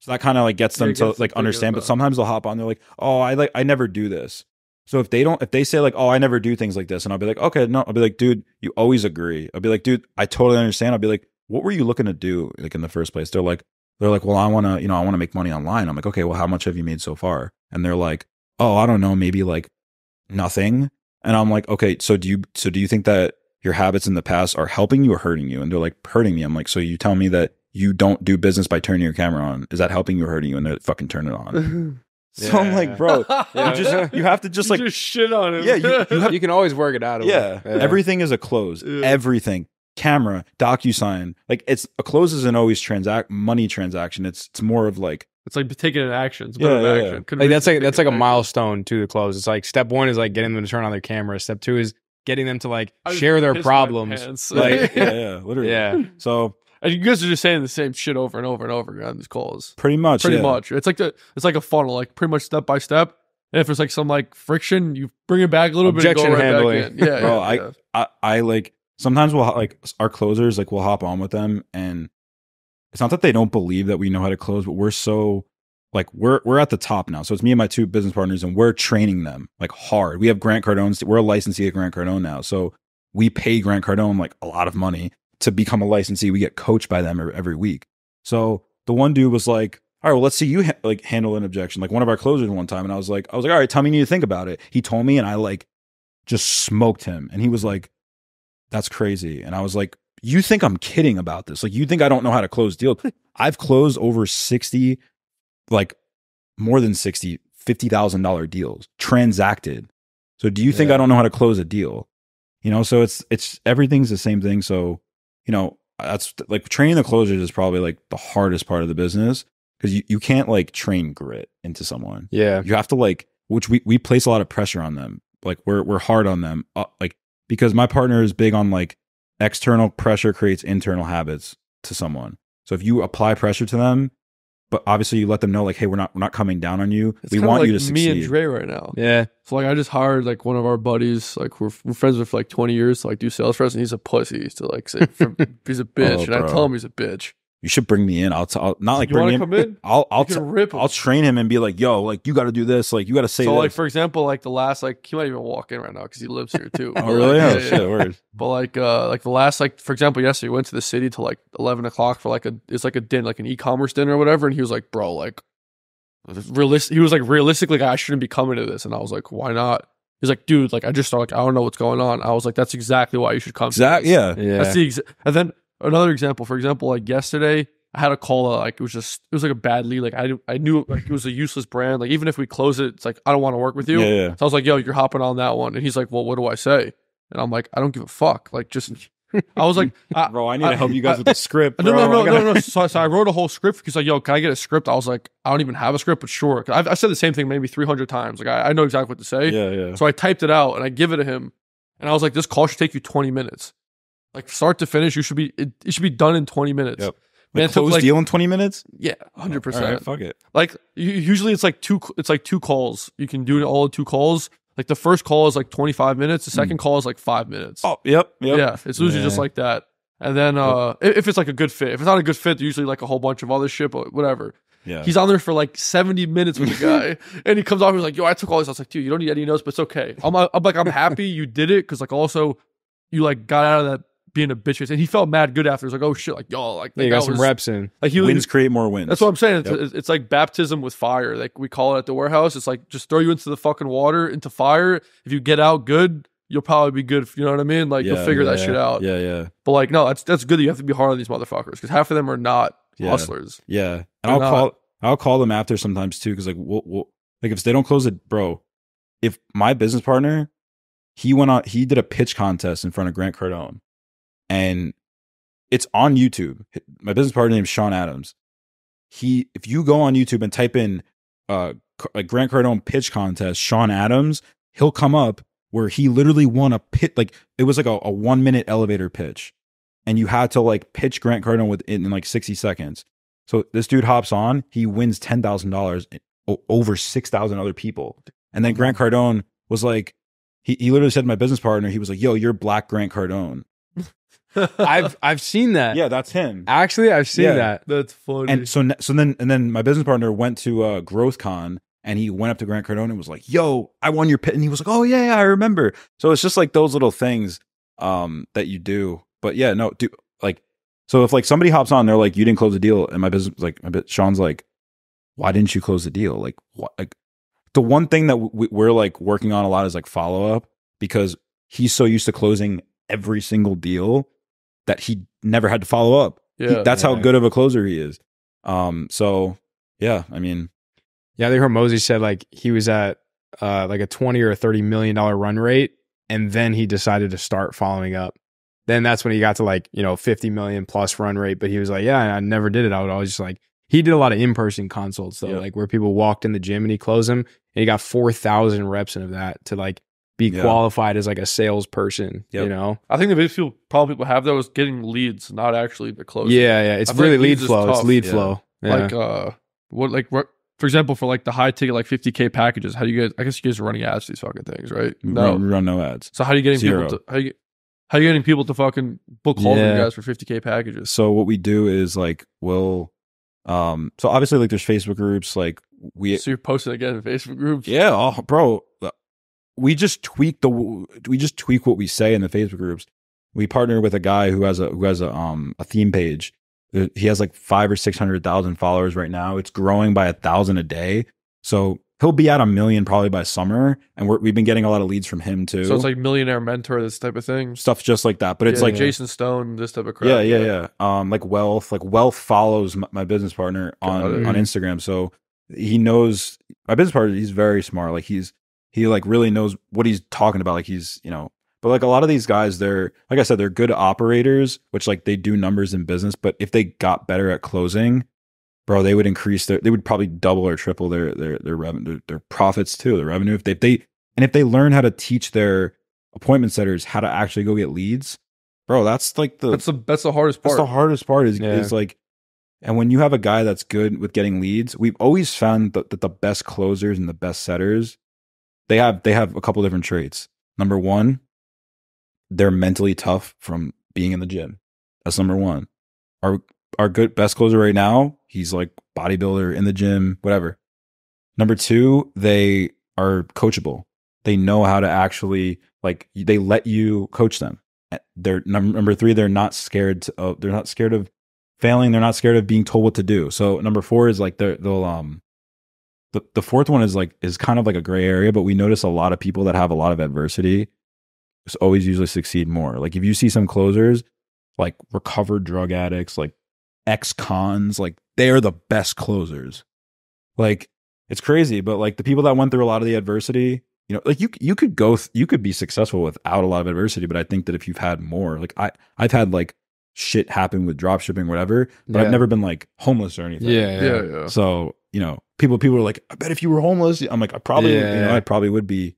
So that kind of like gets them to like understand. But sometimes they'll hop on. They're like, oh, I never do this. So if they say like, oh, I never do things like this, and I'll be like, okay, no. I'll be like, dude, you always agree. I'll be like, dude, I totally understand. I'll be like, what were you looking to do like in the first place? They're like, well, I want to make money online. I'm like, okay, well, how much have you made so far? And they're like, oh, I don't know, maybe like nothing. And I'm like, okay, so do you think that your habits in the past are helping you or hurting you? And they're like, hurting me. I'm like, so you tell me that you don't do business by turning your camera on. Is that helping you or hurting you? And they're like, fucking turn it on. So I'm like, bro, you have to just like just shit on him. Yeah, you can always work it out. Everything is a close. Yeah. Everything, camera, DocuSign, like a close isn't always money transaction. It's more of like, it's like taking an action. It's action. Like that's like a milestone to the close. It's like step 1 is like getting them to turn on their camera. Step 2 is getting them to like share their problems. Like literally. Yeah. So. And you guys are just saying the same shit over and over and over on these calls. Pretty much. It's like a funnel, like pretty much step by step. And if there's like some like friction, you bring it back a little bit and go right handling. Back in. Yeah. Bro, I like sometimes we'll like our closers, like we'll hop on with them, and it's not that they don't believe that we know how to close, but we're so like we're at the top now. So it's me and my 2 business partners, and we're training them like hard. We have Grant Cardone's. We're a licensee at Grant Cardone now, so we pay Grant Cardone like a lot of money to become a licensee. We get coached by them every week. So the one dude was like, all right, well, let's see you handle an objection. Like one of our closers one time, and I was like, all right, tell me you need to think about it. He told me, and I like just smoked him. And he was like, that's crazy. And I was like, you think I'm kidding about this? Like, you think I don't know how to close deals? I've closed over 60, like more than 60, $50,000 deals transacted. So do you think I don't know how to close a deal? You know, so it's everything's the same thing. So, you know, that's like training the closers is probably like the hardest part of the business, because you can't like train grit into someone. Yeah. You have to like, which we place a lot of pressure on them. Like we're hard on them. Like, because my partner is big on like external pressure creates internal habits to someone. So if you apply pressure to them, but obviously you let them know like, hey, we're not coming down on you. We want like you to succeed. Me and Dre right now. Yeah. So like I just hired like one of our buddies, like we're friends with for like 20 years to like do sales for us, and he's a pussy to like say he's a bitch, and I tell him he's a bitch. You should bring me in. I'll not like bring him. Come in? I'll train him and be like, yo, like you got to do this. Like you got to say. So like for example, like the last like he might even walk in right now because he lives here too. Oh really? Like, oh shit, word. But like the last like for example yesterday we went to the city till like 11 o'clock for like it's like a dinner, like an e-commerce dinner or whatever, and he was like, bro, like he was like realistically like, I shouldn't be coming to this, and I was like, why not? He's like, dude, like I just like I don't know what's going on. I was like, that's exactly why you should come. Exactly. Yeah. That's the and then another example. For example, like yesterday, I had a call like it was like a bad lead. Like I knew like it was a useless brand. Like even if we close it, it's like I don't want to work with you. Yeah. So I was like, yo, you're hopping on that one, and he's like, well, what do I say? And I'm like, I don't give a fuck. Like just. I was like, bro, I need to help you guys with the script. Bro. No. So I wrote a whole script. He's like, yo, can I get a script? I was like, I don't even have a script, but sure. I said the same thing maybe 300 times. Like I know exactly what to say. Yeah. So I typed it out and I give it to him, and I was like, this call should take you 20 minutes, like start to finish. It should be done in 20 minutes. Yep. Man, close deal in 20 minutes? Yeah, 100%. All right, fuck it. Like usually it's like two calls. You can do it all in 2 calls. Like the first call is like 25 minutes. The second call is like 5 minutes. Oh, yep. Yeah, it's usually just like that. And then if it's like a good fit, if it's not a good fit, usually like a whole bunch of other shit, but whatever. Yeah. He's on there for like 70 minutes with the guy, and he comes off. He's like, "Yo, I took all this." I was like, "Dude, you don't need any notes, but it's okay." I'm like, I'm happy you did it because like also you like got out of that being a bitch, and he felt mad good after. He's like, "Oh shit, like yo, like you got some reps in." Like wins create more wins. That's what I'm saying. It's like baptism with fire. Like we call it at the warehouse. It's like just throw you into the fucking water, into fire. If you get out good, you'll probably be good. You know what I mean? Like you'll figure that shit out. Yeah. But like, no, that's good that you have to be hard on these motherfuckers because half of them are not hustlers. Yeah, and I'll call them after sometimes too because like we'll like if they don't close it, bro. If my business partner, he did a pitch contest in front of Grant Cardone, and it's on YouTube. My business partner named Sean Adams. if you go on YouTube and type in like Grant Cardone pitch contest, Sean Adams, he'll come up where he literally won a pit. Like it was like a 1 minute elevator pitch, and you had to like pitch Grant Cardone in like 60 seconds. So this dude hops on, he wins $10,000 over 6,000 other people. And then Grant Cardone was like, he literally said to my business partner, he was like, yo, you're Black Grant Cardone. I've seen that. Yeah, that's him. Actually, I've seen that. That's funny. And then my business partner went to GrowthCon, and he went up to Grant Cardone and was like, yo, I won your pit. And he was like, oh yeah, I remember. So it's just like those little things that you do. But yeah, no, dude, like, so if like somebody hops on, they're like, you didn't close the deal. And my business, like, Sean's like, why didn't you close the deal? Like, what? Like, the one thing that we're like working on a lot is like follow up, because he's so used to closing every single deal that he never had to follow up. Yeah, that's how good of a closer he is. So yeah, I mean, yeah, I think Hormozy said like he was at like a 20 or a $30 million run rate, and then he decided to start following up. Then that's when he got to like, 50 million plus run rate. But he was like, yeah, I never did it. I would always just like, he did a lot of in-person consults though, like where people walked in the gym and he closed them, and he got 4,000 reps of that to like be qualified as like a salesperson, I think the biggest problem people have though is getting leads, not actually the closing. Yeah. It's really lead flow. It's lead flow. Yeah. Like, for example, for like the high ticket, like 50K packages, how do you guys, I guess you guys are running ads for these fucking things, right? No. We run no ads. So how are you getting people to, how are you getting people to fucking book calls with you guys for 50K packages? So what we do is like, so obviously like there's Facebook groups, like so you're posting again in Facebook groups? Yeah, bro. We just tweak what we say in the Facebook groups. We partner with a guy who has a theme page. He has like 500,000 or 600,000 followers right now. It's growing by 1,000 a day. So he'll be at 1 million probably by summer. And we've been getting a lot of leads from him too. So it's like Millionaire Mentor, this type of thing. Stuff just like that. But it's like Jason Stone, this type of crap. Yeah. Like Wealth follows my business partner on Instagram. So he knows my business partner. He's very smart. Like he like really knows what he's talking about. Like he's, but like a lot of these guys, they're, like I said, they're good operators, which like they do numbers in business, but if they got better at closing, bro, they would probably double or triple their revenue, their profits too, their revenue. If they learn how to teach their appointment setters how to actually go get leads, bro, that's like that's the hardest part. That's the hardest part is like, and when you have a guy that's good with getting leads, we've always found that the best closers and the best setters, they have a couple different traits. Number one, they're mentally tough from being in the gym. That's number one. Our best closer right now, he's like bodybuilder in the gym, whatever. Number two, they are coachable. They know how to actually they let you coach them. They're number three, they're not scared of failing. They're not scared of being told what to do. So number four is like the fourth one is kind of like a gray area, but we notice a lot of people that have a lot of adversity always usually succeed more. Like if you see some closers, like recovered drug addicts, like ex-cons, like they're the best closers. It's crazy, but like the people that went through a lot of the adversity, like you could be successful without a lot of adversity, but I think that if you've had more, like I've had like shit happen with dropshipping, whatever, but I've never been like homeless or anything. Yeah. So, people are like, I bet if you were homeless, I'm like, I probably would be,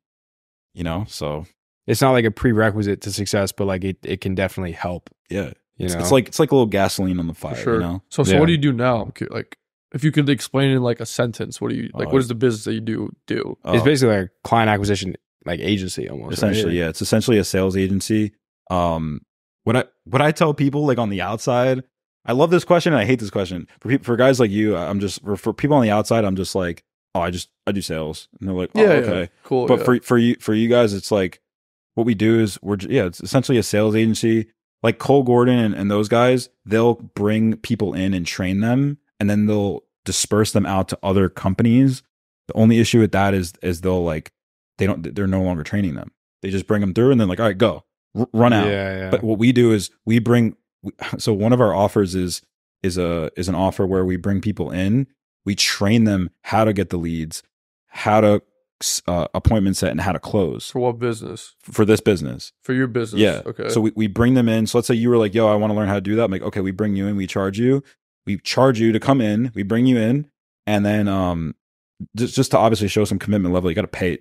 so it's not like a prerequisite to success, but like it can definitely help. Yeah. It's like a little gasoline on the fire. Sure. So what do you do now? Like, if you could explain it in like a sentence, what do you like? What is the business that you do? It's basically like a client acquisition, like agency almost. Essentially, right? Yeah. It's essentially a sales agency. What I tell people like on the outside, I love this question and I hate this question. For guys like you, for people on the outside, I'm just like, oh, I do sales, and they're like, oh, okay, cool. But for you guys, it's like what we do is it's essentially a sales agency. Like Cole Gordon and those guys, they'll bring people in and train them, and then they'll disperse them out to other companies. The only issue with that is they're no longer training them. They just bring them through and then like, all right, go run out. Yeah. But what we do is so one of our offers is an offer where we bring people in, we train them how to get the leads, how to appointment set, and how to close. For what business? For this business. For your business. Yeah. Okay. So we bring them in. So let's say you were like, yo, I want to learn how to do that. I'm like, okay, we bring you in, we charge you. we charge you to come in, we bring you in, and then just to obviously show some commitment level, you got to pay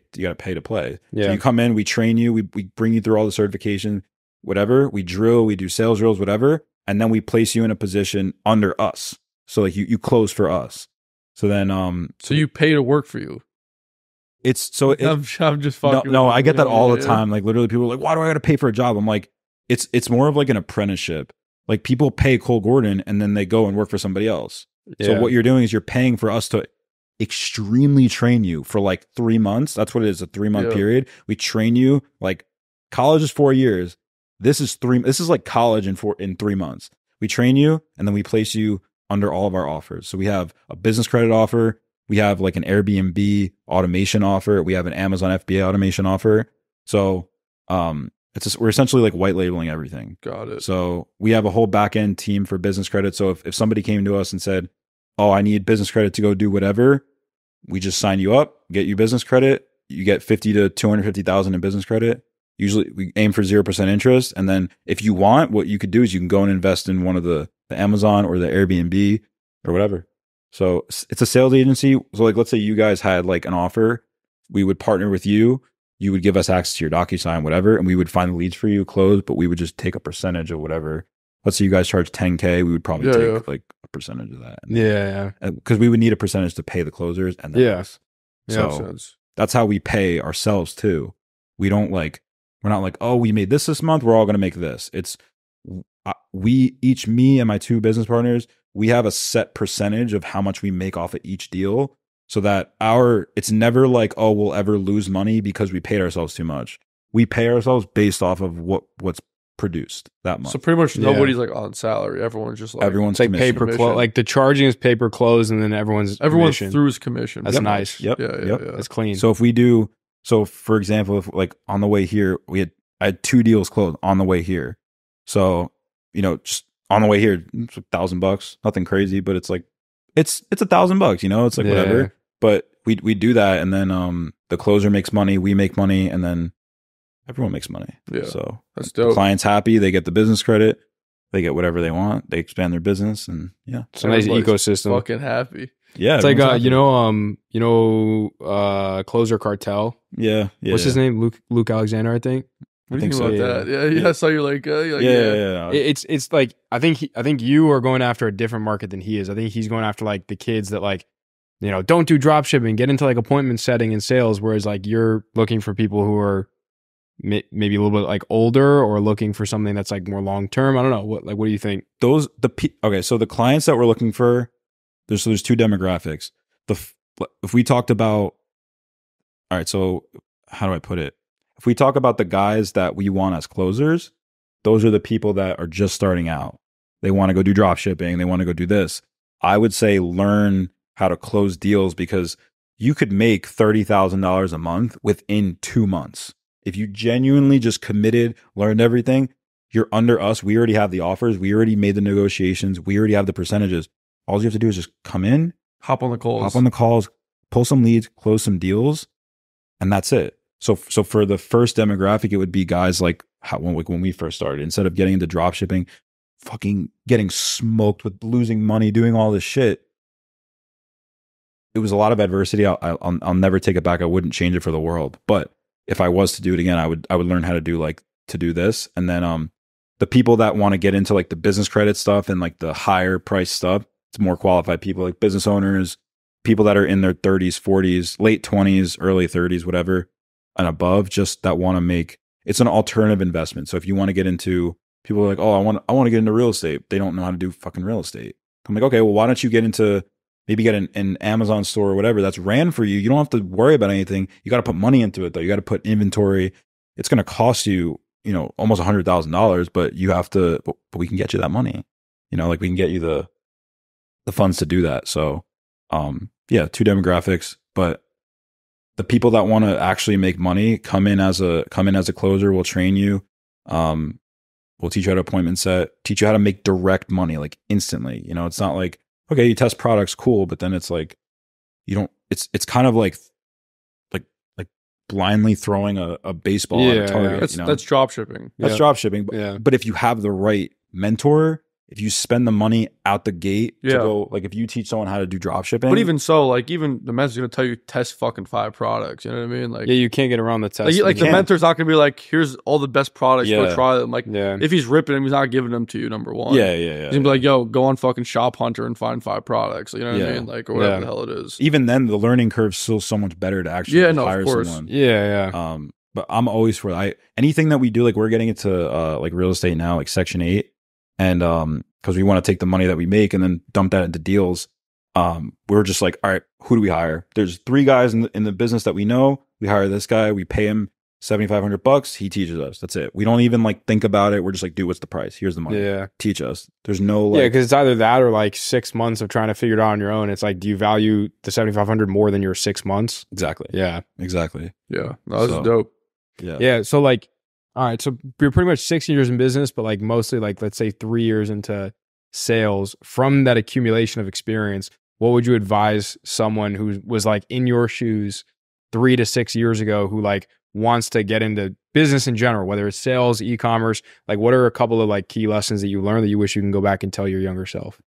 to play. Yeah. So you come in, we train you, we bring you through all the certification, whatever, we drill, we do sales drills, whatever, and then we place you in a position under us. So like you close for us. So then so you pay to work for you. I'm just fucking. No, I get that all the time. Like literally people are like, why do I got to pay for a job? I'm like, it's more of like an apprenticeship. Like people pay Cole Gordon and then they go and work for somebody else. Yeah. So what you're doing is you're paying for us to extremely train you for like 3 months. That's what it is, a 3-month period. We train you. Like college is 4 years. This is like college in 3 months. We train you and then we place you under all of our offers. So we have a business credit offer. We have like an Airbnb automation offer. We have an Amazon FBA automation offer. So we're essentially like white labeling everything. Got it. So we have a whole back end team for business credit. So if somebody came to us and said, oh, I need business credit to go do whatever, we just sign you up, get you business credit. You get 50 to 250,000 in business credit. Usually we aim for 0% interest. And then if you want, what you could do is you can go and invest in one of the Amazon or the Airbnb or whatever. So it's a sales agency. So like, let's say you guys had like an offer, we would partner with you. You would give us access to your DocuSign, whatever, and we would find the leads for you, close, but we would just take a percentage of whatever. Let's say you guys charge 10K, we would probably take like a percentage of that. Yeah. Because we would need a percentage to pay the closers and then us. So that's how we pay ourselves too. We're not like, oh, we made this month, we're all going to make this. It's me and my 2 business partners, we have a set percentage of how much we make off of each deal. So that it's never like, oh, we'll ever lose money because we paid ourselves too much. We pay ourselves based off of what's produced that month. So pretty much nobody's like on salary. Everyone's just like everyone's like pay per close. Like the charging is pay per close, and then everyone's through his commission. That's nice. Yep. Yeah. That's clean. So for example, if like on the way here, I had 2 deals closed on the way here. So just on the way here, it's $1,000, nothing crazy, but it's like it's $1,000. It's like whatever. But we do that, and then the closer makes money, we make money, and then everyone makes money. Yeah, so that's dope. The client's happy, they get the business credit, they get whatever they want, they expand their business, and it's a nice ecosystem. Fucking happy. Yeah, it's like Closer Cartel. Yeah. What's his name? Luke Alexander, I think. What do you think about that? Yeah. So you're like, yeah. It's like I think you are going after a different market than he is. I think he's going after like the kids that like, don't do drop shipping, get into like appointment setting and sales. Whereas like you're looking for people who are maybe a little bit like older or looking for something that's like more long term. I don't know. What do you think? Okay, so the clients that we're looking for, there's 2 demographics. If we talked about, all right, so how do I put it? If we talk about the guys that we want as closers, those are the people that are just starting out. They want to go do drop shipping. They want to go do this. I would say learn how to close deals, because you could make $30,000 a month within 2 months. If you genuinely just committed, learned everything, you're under us. We already have the offers. We already made the negotiations. We already have the percentages. All you have to do is just come in, hop on the calls, pull some leads, close some deals, and that's it. So for the first demographic, it would be guys like when we first started. Instead of getting into drop shipping, fucking getting smoked with losing money, doing all this shit. It was a lot of adversity. I'll never take it back. I wouldn't change it for the world. But if I was to do it again, I would learn how to do this. And then the people that want to get into like the business credit stuff and like the higher price stuff, it's more qualified people like business owners, people that are in their 30s, 40s, late 20s, early 30s, whatever, and above, just that want to make, it's an alternative investment. So if you want to get into, people are like, oh, I want to get into real estate. They don't know how to do fucking real estate. I'm like, okay, well, why don't you get into, maybe get an Amazon store or whatever that's ran for you. You don't have to worry about anything. You got to put money into it though. You got to put inventory. It's going to cost you, almost $100,000, but you have to, but we can get you that money. Like we can get you the funds to do that. So, 2 demographics, but the people that want to actually make money come in as a closer. We'll train you. We'll teach you how to appointment set, teach you how to make direct money, like instantly. It's not like, okay, you test products, cool, but then it's like, it's kind of like blindly throwing a baseball at a target. That's drop shipping. That's drop shipping. But if you have the right mentor, if you spend the money out the gate to Yeah. go, like if you teach someone how to do drop shipping. But even so, like even the mentor's gonna tell you test fucking 5 products. You know what I mean? Like Yeah, you can't get around the test. like the can't. mentor's not gonna be like, here's all the best products, go Yeah. try them. Like Yeah. if he's ripping them, he's not giving them to you. Number one. yeah, He's gonna be like, yo, go on fucking Shop Hunter and find 5 products. You know what I Yeah. mean? Like or whatever Yeah. the hell it is. even then the learning curve's still so much better to actually Yeah, no, of hire course. someone. Yeah, yeah. But I'm always for anything that we do, like we're getting into like real estate now, like Section 8, and because we want to take the money that we make and then dump that into deals. We're just like, all right, who do we hire? There's 3 guys in the business that we know. We hire this guy, we pay him $7,500. He teaches us. That's it. We don't even like think about it. We're just like, dude, what's the price? Here's the money. Yeah. Teach us. There's no like, Yeah, because it's either that or like 6 months of trying to figure it out on your own. It's like, do you value the 7,500 more than your 6 months? exactly. Yeah. Exactly. Yeah. No, this So- is dope. Yeah. Yeah. So like, all right. So you're pretty much 6 years in business, but like mostly like, let's say 3 years into sales. From that accumulation of experience, what would you advise someone who was like in your shoes 3 to 6 years ago who like wants to get into business in general, whether it's sales, e-commerce? Like what are a couple of like key lessons that you learned that you wish you can go back and tell your younger self?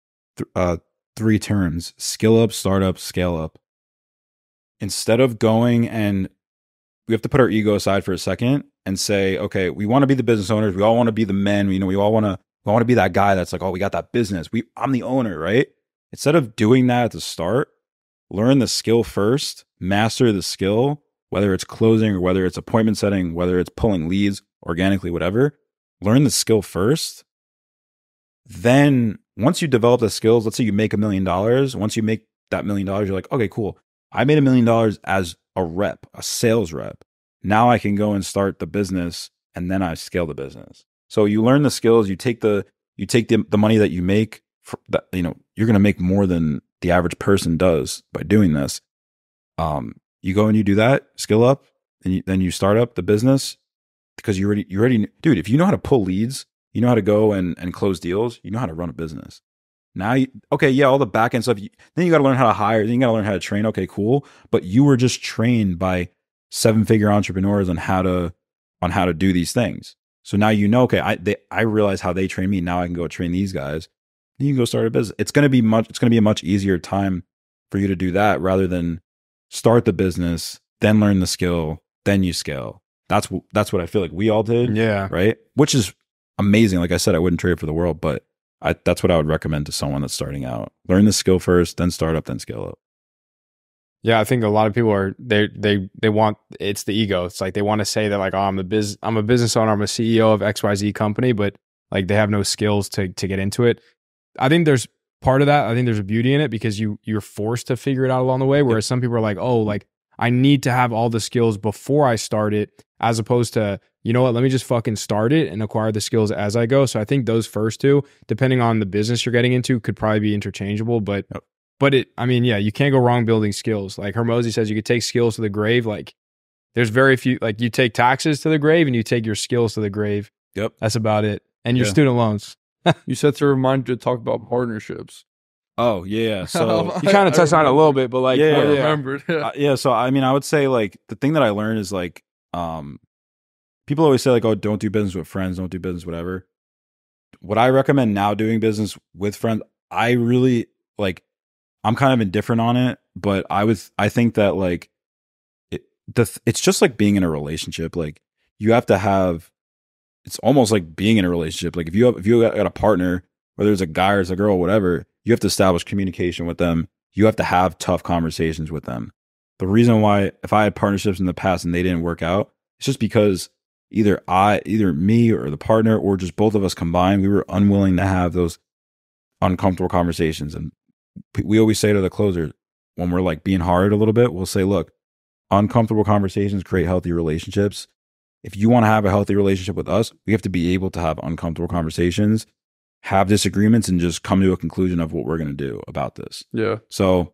3 terms: skill up, start up, scale up. Instead of going and we have to put our ego aside for a second and say, okay, we want to be the business owners. We all want to be the men. You know, we all want to be that guy that's like, oh, we got that business. I'm the owner, right? Instead of doing that at the start, learn the skill first, master the skill, whether it's closing or whether it's appointment setting, whether it's pulling leads organically, whatever. Learn the skill first. Then once you develop the skills, let's say you make $1 million. Once you make that $1 million, you're like, okay, cool. I made $1 million as a rep, a sales rep. Now I can go and start the business and then I scale the business. So you learn the skills, you take the money that you make, you're going to make more than the average person does by doing this. You go and you do that, skill up, and then you start up the business because you already, dude, if you know how to pull leads, you know how to go and close deals, you know how to run a business. Now, all the back end stuff, then you got to learn how to hire, then you got to learn how to train. Okay, cool. But you were just trained by 7-figure entrepreneurs on how to do these things. So now you know, okay, I realize how they train me. Now I can go train these guys. Then you can go start a business. It's going to be a much easier time for you to do that rather than start the business, then learn the skill, then you scale. That's what I feel like we all did. Yeah. Right. Which is amazing. Like I said, I wouldn't trade it for the world, but that's what I would recommend to someone that's starting out. Learn the skill first, then start up, then scale up. Yeah, I think a lot of people are they want, it's the ego. It's like they want to say that like, oh, I'm a business owner, I'm a CEO of XYZ company, but like they have no skills to get into it. I think there's part of that. I think there's a beauty in it because you're forced to figure it out along the way. Whereas some people are like, oh, like I need to have all the skills before I start it, as opposed to, you know what, let me just fucking start it and acquire the skills as I go. So I think those first two, depending on the business you're getting into, could probably be interchangeable. But you can't go wrong building skills. Like Hermosi says, you could take skills to the grave. Like there's very few, like you take taxes to the grave and you take your skills to the grave. Yep. That's about it. And your student loans. You said to remind you to talk about partnerships. Oh yeah. So You kind of touched on it a little bit, but like, Yeah, I yeah. remembered. yeah. So I mean, I would say like the thing that I learned is like, people always say like, oh, don't do business with friends, don't do business, whatever. What I recommend now doing business with friends, I really like, I'm kind of indifferent on it, but I think that like it's just like being in a relationship. Like you have to have, it's almost like being in a relationship. Like if you got a partner, whether it's a guy or it's a girl, whatever, you have to establish communication with them. You have to have tough conversations with them. The reason why, if I had partnerships in the past and they didn't work out, it's just because either me or the partner or just both of us combined, we were unwilling to have those uncomfortable conversations. And we always say to the closer, when we're like being hard a little bit, we'll say, look, uncomfortable conversations create healthy relationships. If you want to have a healthy relationship with us, we have to be able to have uncomfortable conversations, have disagreements, and just come to a conclusion of what we're going to do about this. Yeah. So,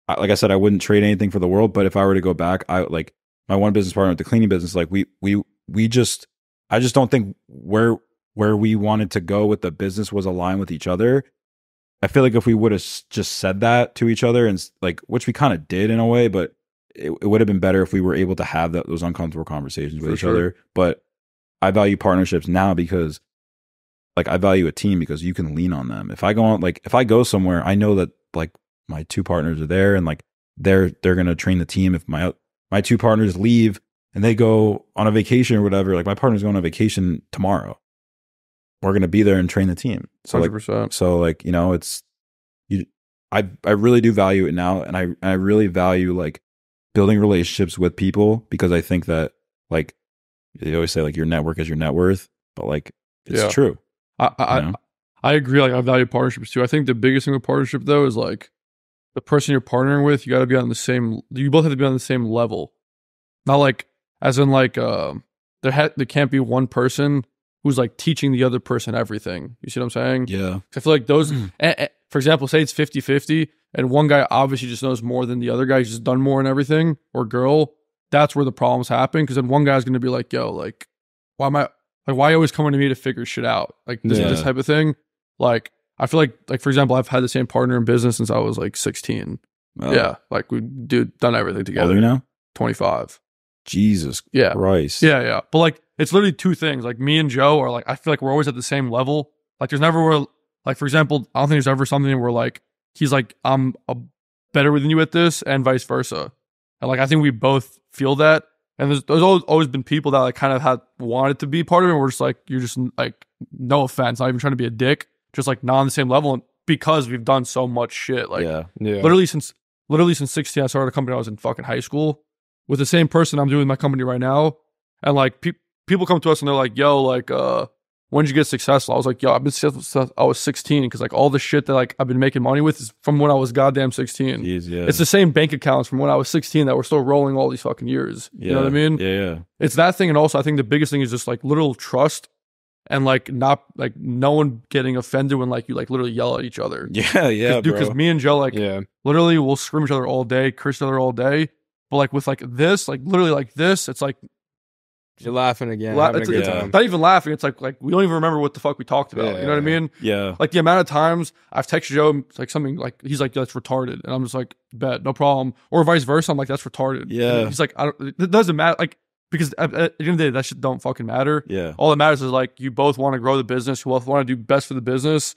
like I said, I wouldn't trade anything for the world, but if I were to go back, I like my one business partner with the cleaning business, like I just don't think where we wanted to go with the business was aligned with each other. I feel like if we would have just said that to each other and like, which we kind of did in a way, but it would have been better if we were able to have those uncomfortable conversations with each other. But I value partnerships now because like I value a team because you can lean on them. If I go on, like if I go somewhere, I know that like my two partners are there and like they're going to train the team. If my two partners leave and they go on a vacation or whatever, like my partner's going on vacation tomorrow, we're going to be there and train the team. So 100%. like, you know, it's, I really do value it now. And I really value like building relationships with people, because I think that like they always say like your network is your net worth, but like it's true. I agree. Like I value partnerships too. I think the biggest thing with partnership though is like the person you're partnering with, you got to be on the same, you both have to be on the same level. Not like, as in like, there can't be one person who's like teaching the other person everything. You see what I'm saying? Yeah. I feel like those, for example, say it's 50-50 and one guy obviously just knows more than the other guy. He's just done more and everything, or girl. That's where the problems happen. Cause then one guy's going to be like, yo, like, why are you always coming to me to figure shit out? Like this type of thing. Like, I feel like for example, I've had the same partner in business since I was like 16. Oh. Yeah. Like we done everything together. How old are you now? 25. Jesus Christ. Yeah. But like, it's literally two things. Like me and Joe are like, I feel like we're always at the same level. Like there's never, like for example, I don't think there's ever something where like, he's like, I'm better than you at this and vice versa. And like, I think we both feel that. And there's always been people that like kind of had wanted to be part of it. And we're just like, you're just like, no offense, not even trying to be a dick, just like not on the same level. And because we've done so much shit, like literally since 16, I started a company. I was in fucking high school with the same person I'm doing my company right now. And like people come to us and they're like, yo, like, when did you get successful? I was like, yo, I've been successful since I was 16. Because like all the shit that like I've been making money with is from when I was goddamn 16. Jeez, yeah. It's the same bank accounts from when I was 16 that we're still rolling all these fucking years. You know what I mean? Yeah. It's that thing. And also I think the biggest thing is just like literal trust and like not like no one getting offended when like you like literally yell at each other. Yeah, Dude, because me and Joe like literally will scream at each other all day, curse each other all day. But like with like this, like literally like this, it's like you're laughing again. Having a good time. Not even laughing. It's like we don't even remember what the fuck we talked about. You know what I mean? Yeah. Like the amount of times I've texted Joe like something like he's like, that's retarded, and I'm just like, bet, no problem. Or vice versa. I'm like, that's retarded. Yeah. He's like, it doesn't matter. Like because at the end of the day, that shit don't fucking matter. Yeah. All that matters is like you both want to grow the business. You both want to do best for the business.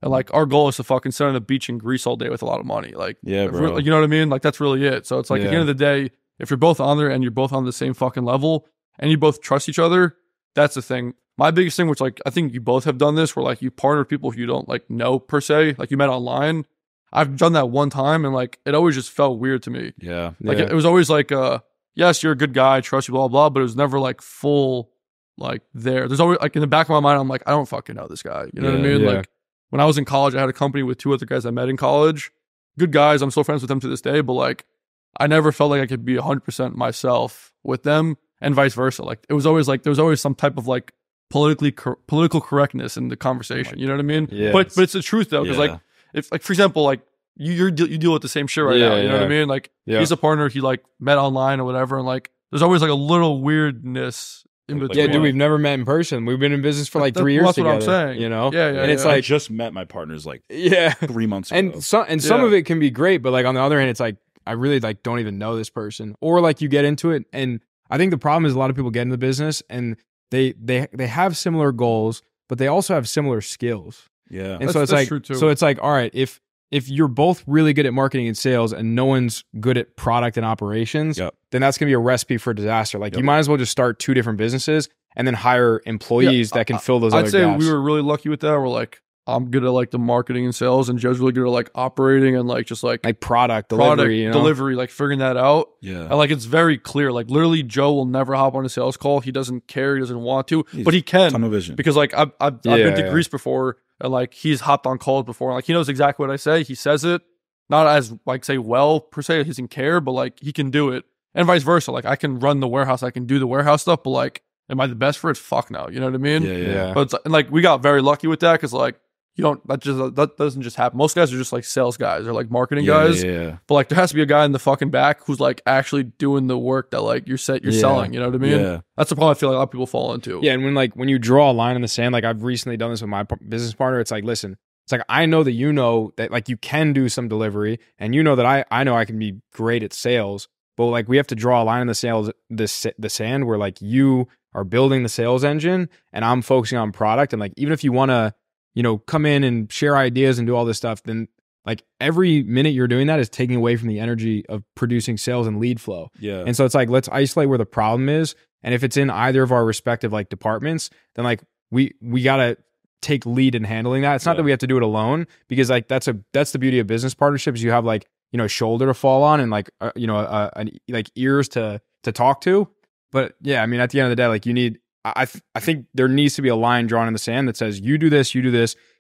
And like our goal is to fucking sit on the beach in Greece all day with a lot of money. Like bro. You know what I mean? Like that's really it. So it's like at the end of the day, if you're both on there and you're both on the same fucking level and you both trust each other, that's the thing. My biggest thing, which like I think you both have done this, where like you partner with people who you don't like know per se, like you met online. I've done that one time and like it always just felt weird to me. Yeah. Like it was always like, yes, you're a good guy, I trust you, blah, blah, but it was never like full like there. There's always like in the back of my mind, I'm like, I don't fucking know this guy. You know what I mean? Like when I was in college, I had a company with two other guys I met in college. Good guys. I'm still friends with them to this day, but like I never felt like I could be 100% myself with them and vice versa. Like it was always like, there was always some type of like political correctness in the conversation. You know what I mean? Yeah. But it's the truth though. Cause like, if like, for example, like you deal with the same shit right now. You know what I mean? Like he's a partner he like met online or whatever. And like, there's always like a little weirdness in between. Yeah, dude, we've never met in person. We've been in business for like 3 years that's together. That's what I'm saying. You know? Yeah. And it's I like, just met my partners like 3 months ago. And some of it can be great, but like on the other hand, it's like, I really like don't even know this person, or like you get into it. And I think the problem is a lot of people get into the business and they have similar goals, but they also have similar skills. Yeah. And so it's like, all right, if you're both really good at marketing and sales and no one's good at product and operations, then that's going to be a recipe for disaster. Like you might as well just start 2 different businesses and then hire employees that can fill those other gaps. I'd say we were really lucky with that. We're like, I'm good at like the marketing and sales, and Joe's really good at like operating and like just like product delivery, like figuring that out. Yeah. And like it's very clear. Like literally Joe will never hop on a sales call. He doesn't care, he doesn't want to, but he can. Tunnel vision. Because like I've been to Greece before, and like he's hopped on calls before. And, like he knows exactly what I say. He says it not as like say well per se, he doesn't care, but like he can do it. And vice versa. Like I can run the warehouse, I can do the warehouse stuff, but like am I the best for it? Fuck no. You know what I mean? Yeah. But it's, and like we got very lucky with that because like that doesn't just happen. Most guys are just like sales guys or like marketing guys. Yeah. But like there has to be a guy in the fucking back who's like actually doing the work that like you're selling. You know what I mean? Yeah. That's the problem I feel like a lot of people fall into. Yeah, and when you draw a line in the sand, like I've recently done this with my business partner. It's like, listen, it's like I know that you know that like you can do some delivery, and you know that I know I can be great at sales. But like we have to draw a line in the sand where like you are building the sales engine and I'm focusing on product. And like, even if you want to, you know, come in and share ideas and do all this stuff, then like every minute you're doing that is taking away from the energy of producing sales and lead flow. Yeah. And so it's like, let's isolate where the problem is. And if it's in either of our respective like departments, then like we got to take lead in handling that. It's not that we have to do it alone, because like that's the beauty of business partnerships. You have like, you know, a shoulder to fall on and like, you know, like ears to talk to. But yeah, I mean, at the end of the day, like you need, I think there needs to be a line drawn in the sand that says, you do this,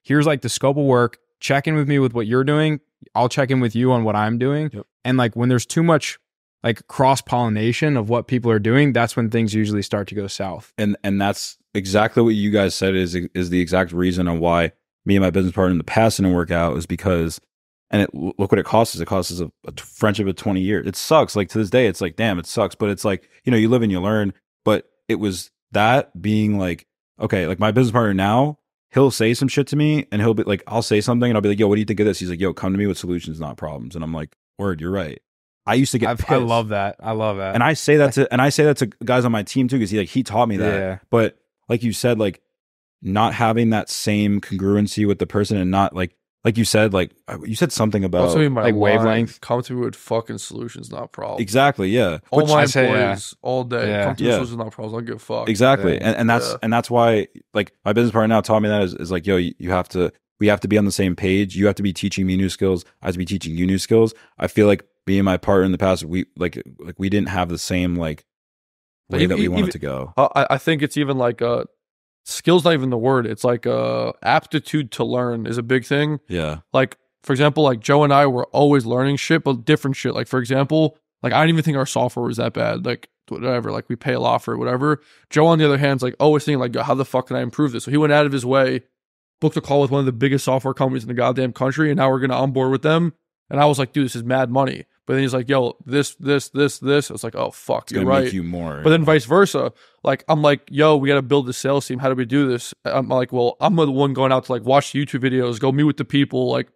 here's like the scope of work, check in with me with what you're doing. I'll check in with you on what I'm doing. Yep. And like when there's too much like cross-pollination of what people are doing, that's when things usually start to go south. And that's exactly what you guys said is the exact reason on why me and my business partner in the past didn't work out, is because, and look what it costs us. It costs us a friendship of 20 years. It sucks. Like to this day, it's like, damn, it sucks. But it's like, you know, you live and you learn. But it was that being like, okay, like my business partner now, he'll say some shit to me and he'll be like, I'll say something and I'll be like, yo, what do you think of this? He's like, yo, come to me with solutions, not problems. And I'm like, word, you're right. I used to get pissed. I love that. And I say that to guys on my team too, because he taught me that. Yeah. But like you said, like not having that same congruency with the person, and not like you said something about like wavelength. Come to me with fucking solutions, not problems. Exactly. Yeah. All my employees all day. Come to me with solutions, not problems. I don't give a fuck. Exactly. Yeah. And that's why like my business partner now taught me that is like, yo, we have to be on the same page. You have to be teaching me new skills. I have to be teaching you new skills. I feel like me and my partner in the past, we we didn't have the same like way that we wanted to go. I think it's even like skill's not even the word. It's like aptitude to learn is a big thing. Yeah. Like for example, like Joe and I were always learning shit, but different shit. Like for example, like I didn't even think our software was that bad. Like whatever, like we pay a lot for it, whatever. Joe on the other hand is like always thinking like, how the fuck can I improve this? So he went out of his way, booked a call with one of the biggest software companies in the goddamn country, and now we're gonna onboard with them. And I was like, dude, this is mad money. But then he's like, yo, this. I was like, oh, fuck, you're right. Make you more. But then vice versa. Like, I'm like, yo, we got to build the sales team. How do we do this? I'm like, well, I'm the one going out to like watch YouTube videos, go meet with the people. Like,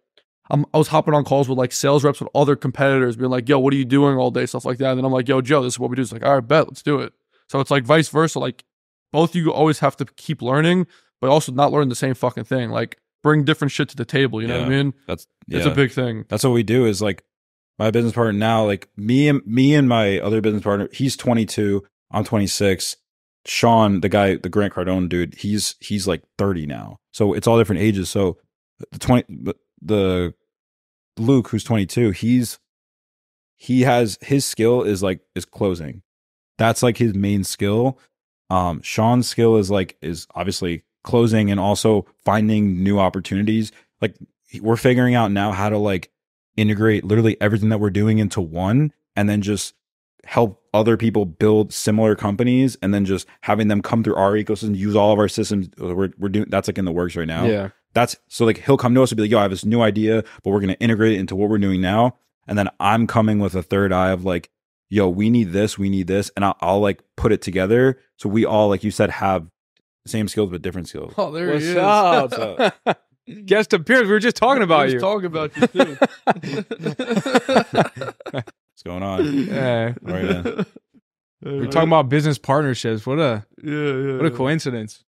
I was hopping on calls with like sales reps with other competitors, being like, yo, what are you doing all day? Stuff like that. And then I'm like, yo, Joe, this is what we do. It's like, all right, bet, let's do it. So it's like vice versa. Like, both of you always have to keep learning, but also not learn the same fucking thing. Like, bring different shit to the table. You know what I mean? It's a big thing. That's what we do is like my business partner now, like me and my other business partner, he's 22, I'm 26. Sean, the Grant Cardone dude, he's like 30 now. So it's all different ages. So the Luke, who's 22, he has his skill is closing. That's like his main skill. Sean's skill is obviously closing and also finding new opportunities. Like we're figuring out now how to like integrate literally everything that we're doing into one, and then just help other people build similar companies, and then just having them come through our ecosystem, use all of our systems. We're doing that's like in the works right now. Yeah. That's so like he'll come to us and be like, yo, I have this new idea, but we're going to integrate it into what we're doing now. And then I'm coming with a third eye of like, yo, we need this. And I'll like put it together. So we all, like you said, have the same skills, but different skills. Oh, there What's he is. up? Guest appearance. We were just talking about you. Talking about you too. What's going on? Yeah. All right, then. We're talking about business partnerships. What a coincidence.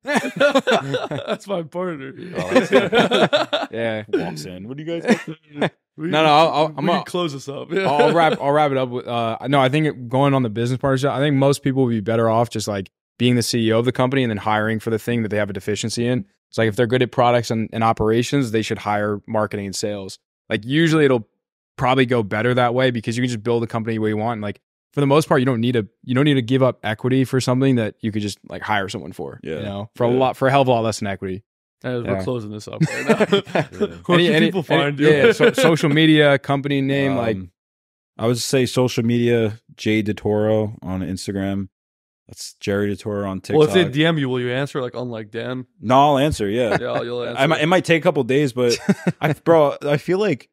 That's my partner. Oh, yeah. Walks in. What do you guys think? I'm gonna close this up. Yeah. I'll wrap it up with no, I think going on the business partnership, I think most people would be better off just like being the CEO of the company and then hiring for the thing that they have a deficiency in. It's like if they're good at products and operations, they should hire marketing and sales. Like usually it'll probably go better that way because you can just build a company the way you want. And like for the most part, you don't need to give up equity for something that you could just like hire someone for. Yeah. You know, for a hell of a lot less than equity. We're closing this up right now. Where can people find you? Yeah, social media, company name, like I would say social media, Jerry DeToro on Instagram. That's Jerry DeToro on TikTok. Well, if they DM you, will you answer? Like unlike Dan? No, I'll answer. Yeah, you'll answer. It might take a couple days, but I feel like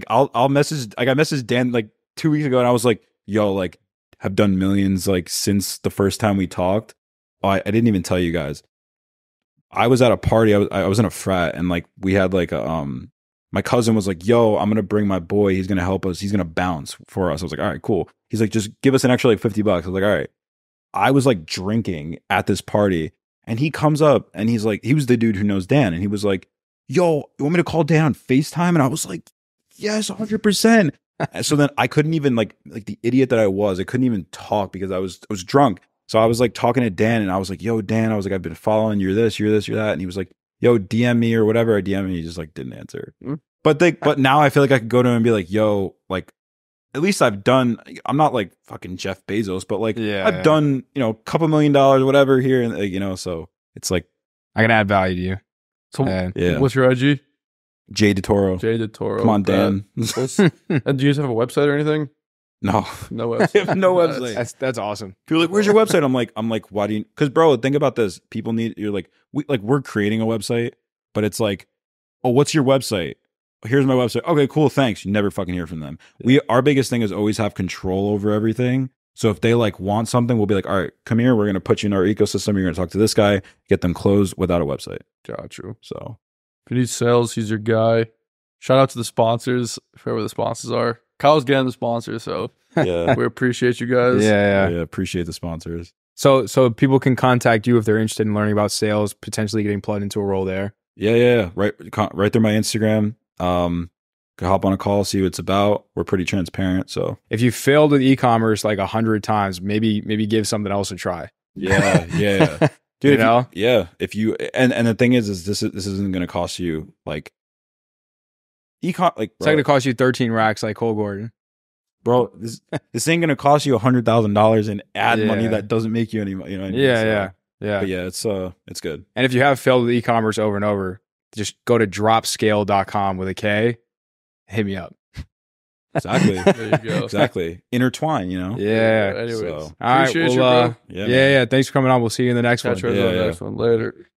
I'll message. Like I messaged Dan like 2 weeks ago, and I was like, "Yo, like have done millions like since the first time we talked." Oh, I didn't even tell you guys. I was at a party. I was in a frat, and like we had like a my cousin was like, yo, I'm gonna bring my boy. He's gonna help us. He's gonna bounce for us. I was like, all right, cool. He's like, just give us an extra like $50. I was like, all right. I was like drinking at this party, and he comes up and he's like, he was the dude who knows Dan, and he was like, yo, you want me to call Dan on FaceTime? And I was like, yes, 100%. So then I couldn't even like the idiot that I couldn't even talk because I was drunk. So I was like talking to Dan, and I was like, yo, Dan, I was like, I've been following, you're this, you're that. And he was like, yo, DM me or whatever. I DM him, he just like didn't answer. But now I feel like I could go to him and be like, yo, like, at least I'm not like fucking Jeff Bezos, but like I've done, a couple $1 million or whatever here. And, so it's like, I can add value to you. So what's your IG? Jerry DeToro. Come on, Dan. And do you guys have a website or anything? No website. I have no website. That's awesome. People are like, where's your website? I'm like, why do you? Because bro, think about this. People we're creating a website, but it's like, oh, what's your website? Here's my website. Okay, cool. Thanks. You never fucking hear from them. Our biggest thing is always have control over everything. So if they like want something, we'll be like, all right, come here. We're going to put you in our ecosystem. You're going to talk to this guy, get them closed without a website. Got you. So if you need sales, he's your guy. Shout out to the sponsors, whoever the sponsors are. Kyle's getting the sponsors, so yeah, we appreciate you guys. Yeah. Appreciate the sponsors. So people can contact you if they're interested in learning about sales, potentially getting plugged into a role there. Yeah. Right there, my Instagram. Could hop on a call, see what it's about. We're pretty transparent. So if you failed with e-commerce like 100 times, maybe give something else a try. Yeah. Dude, if you and the thing is this isn't going to cost you like it's not going to cost you 13 racks like Cole Gordon. Bro, this ain't going to cost you $100,000 in ad money that doesn't make you any money. You know what I mean? Yeah. But yeah, it's good. And if you have failed with e-commerce over and over, just go to dropscale.com with a K. Hit me up. Exactly. There you go. Exactly. Intertwine, Yeah. Anyways. All right. Appreciate you, bro. Yeah. Thanks for coming on. We'll see you in the next one. Catch you in the next one later.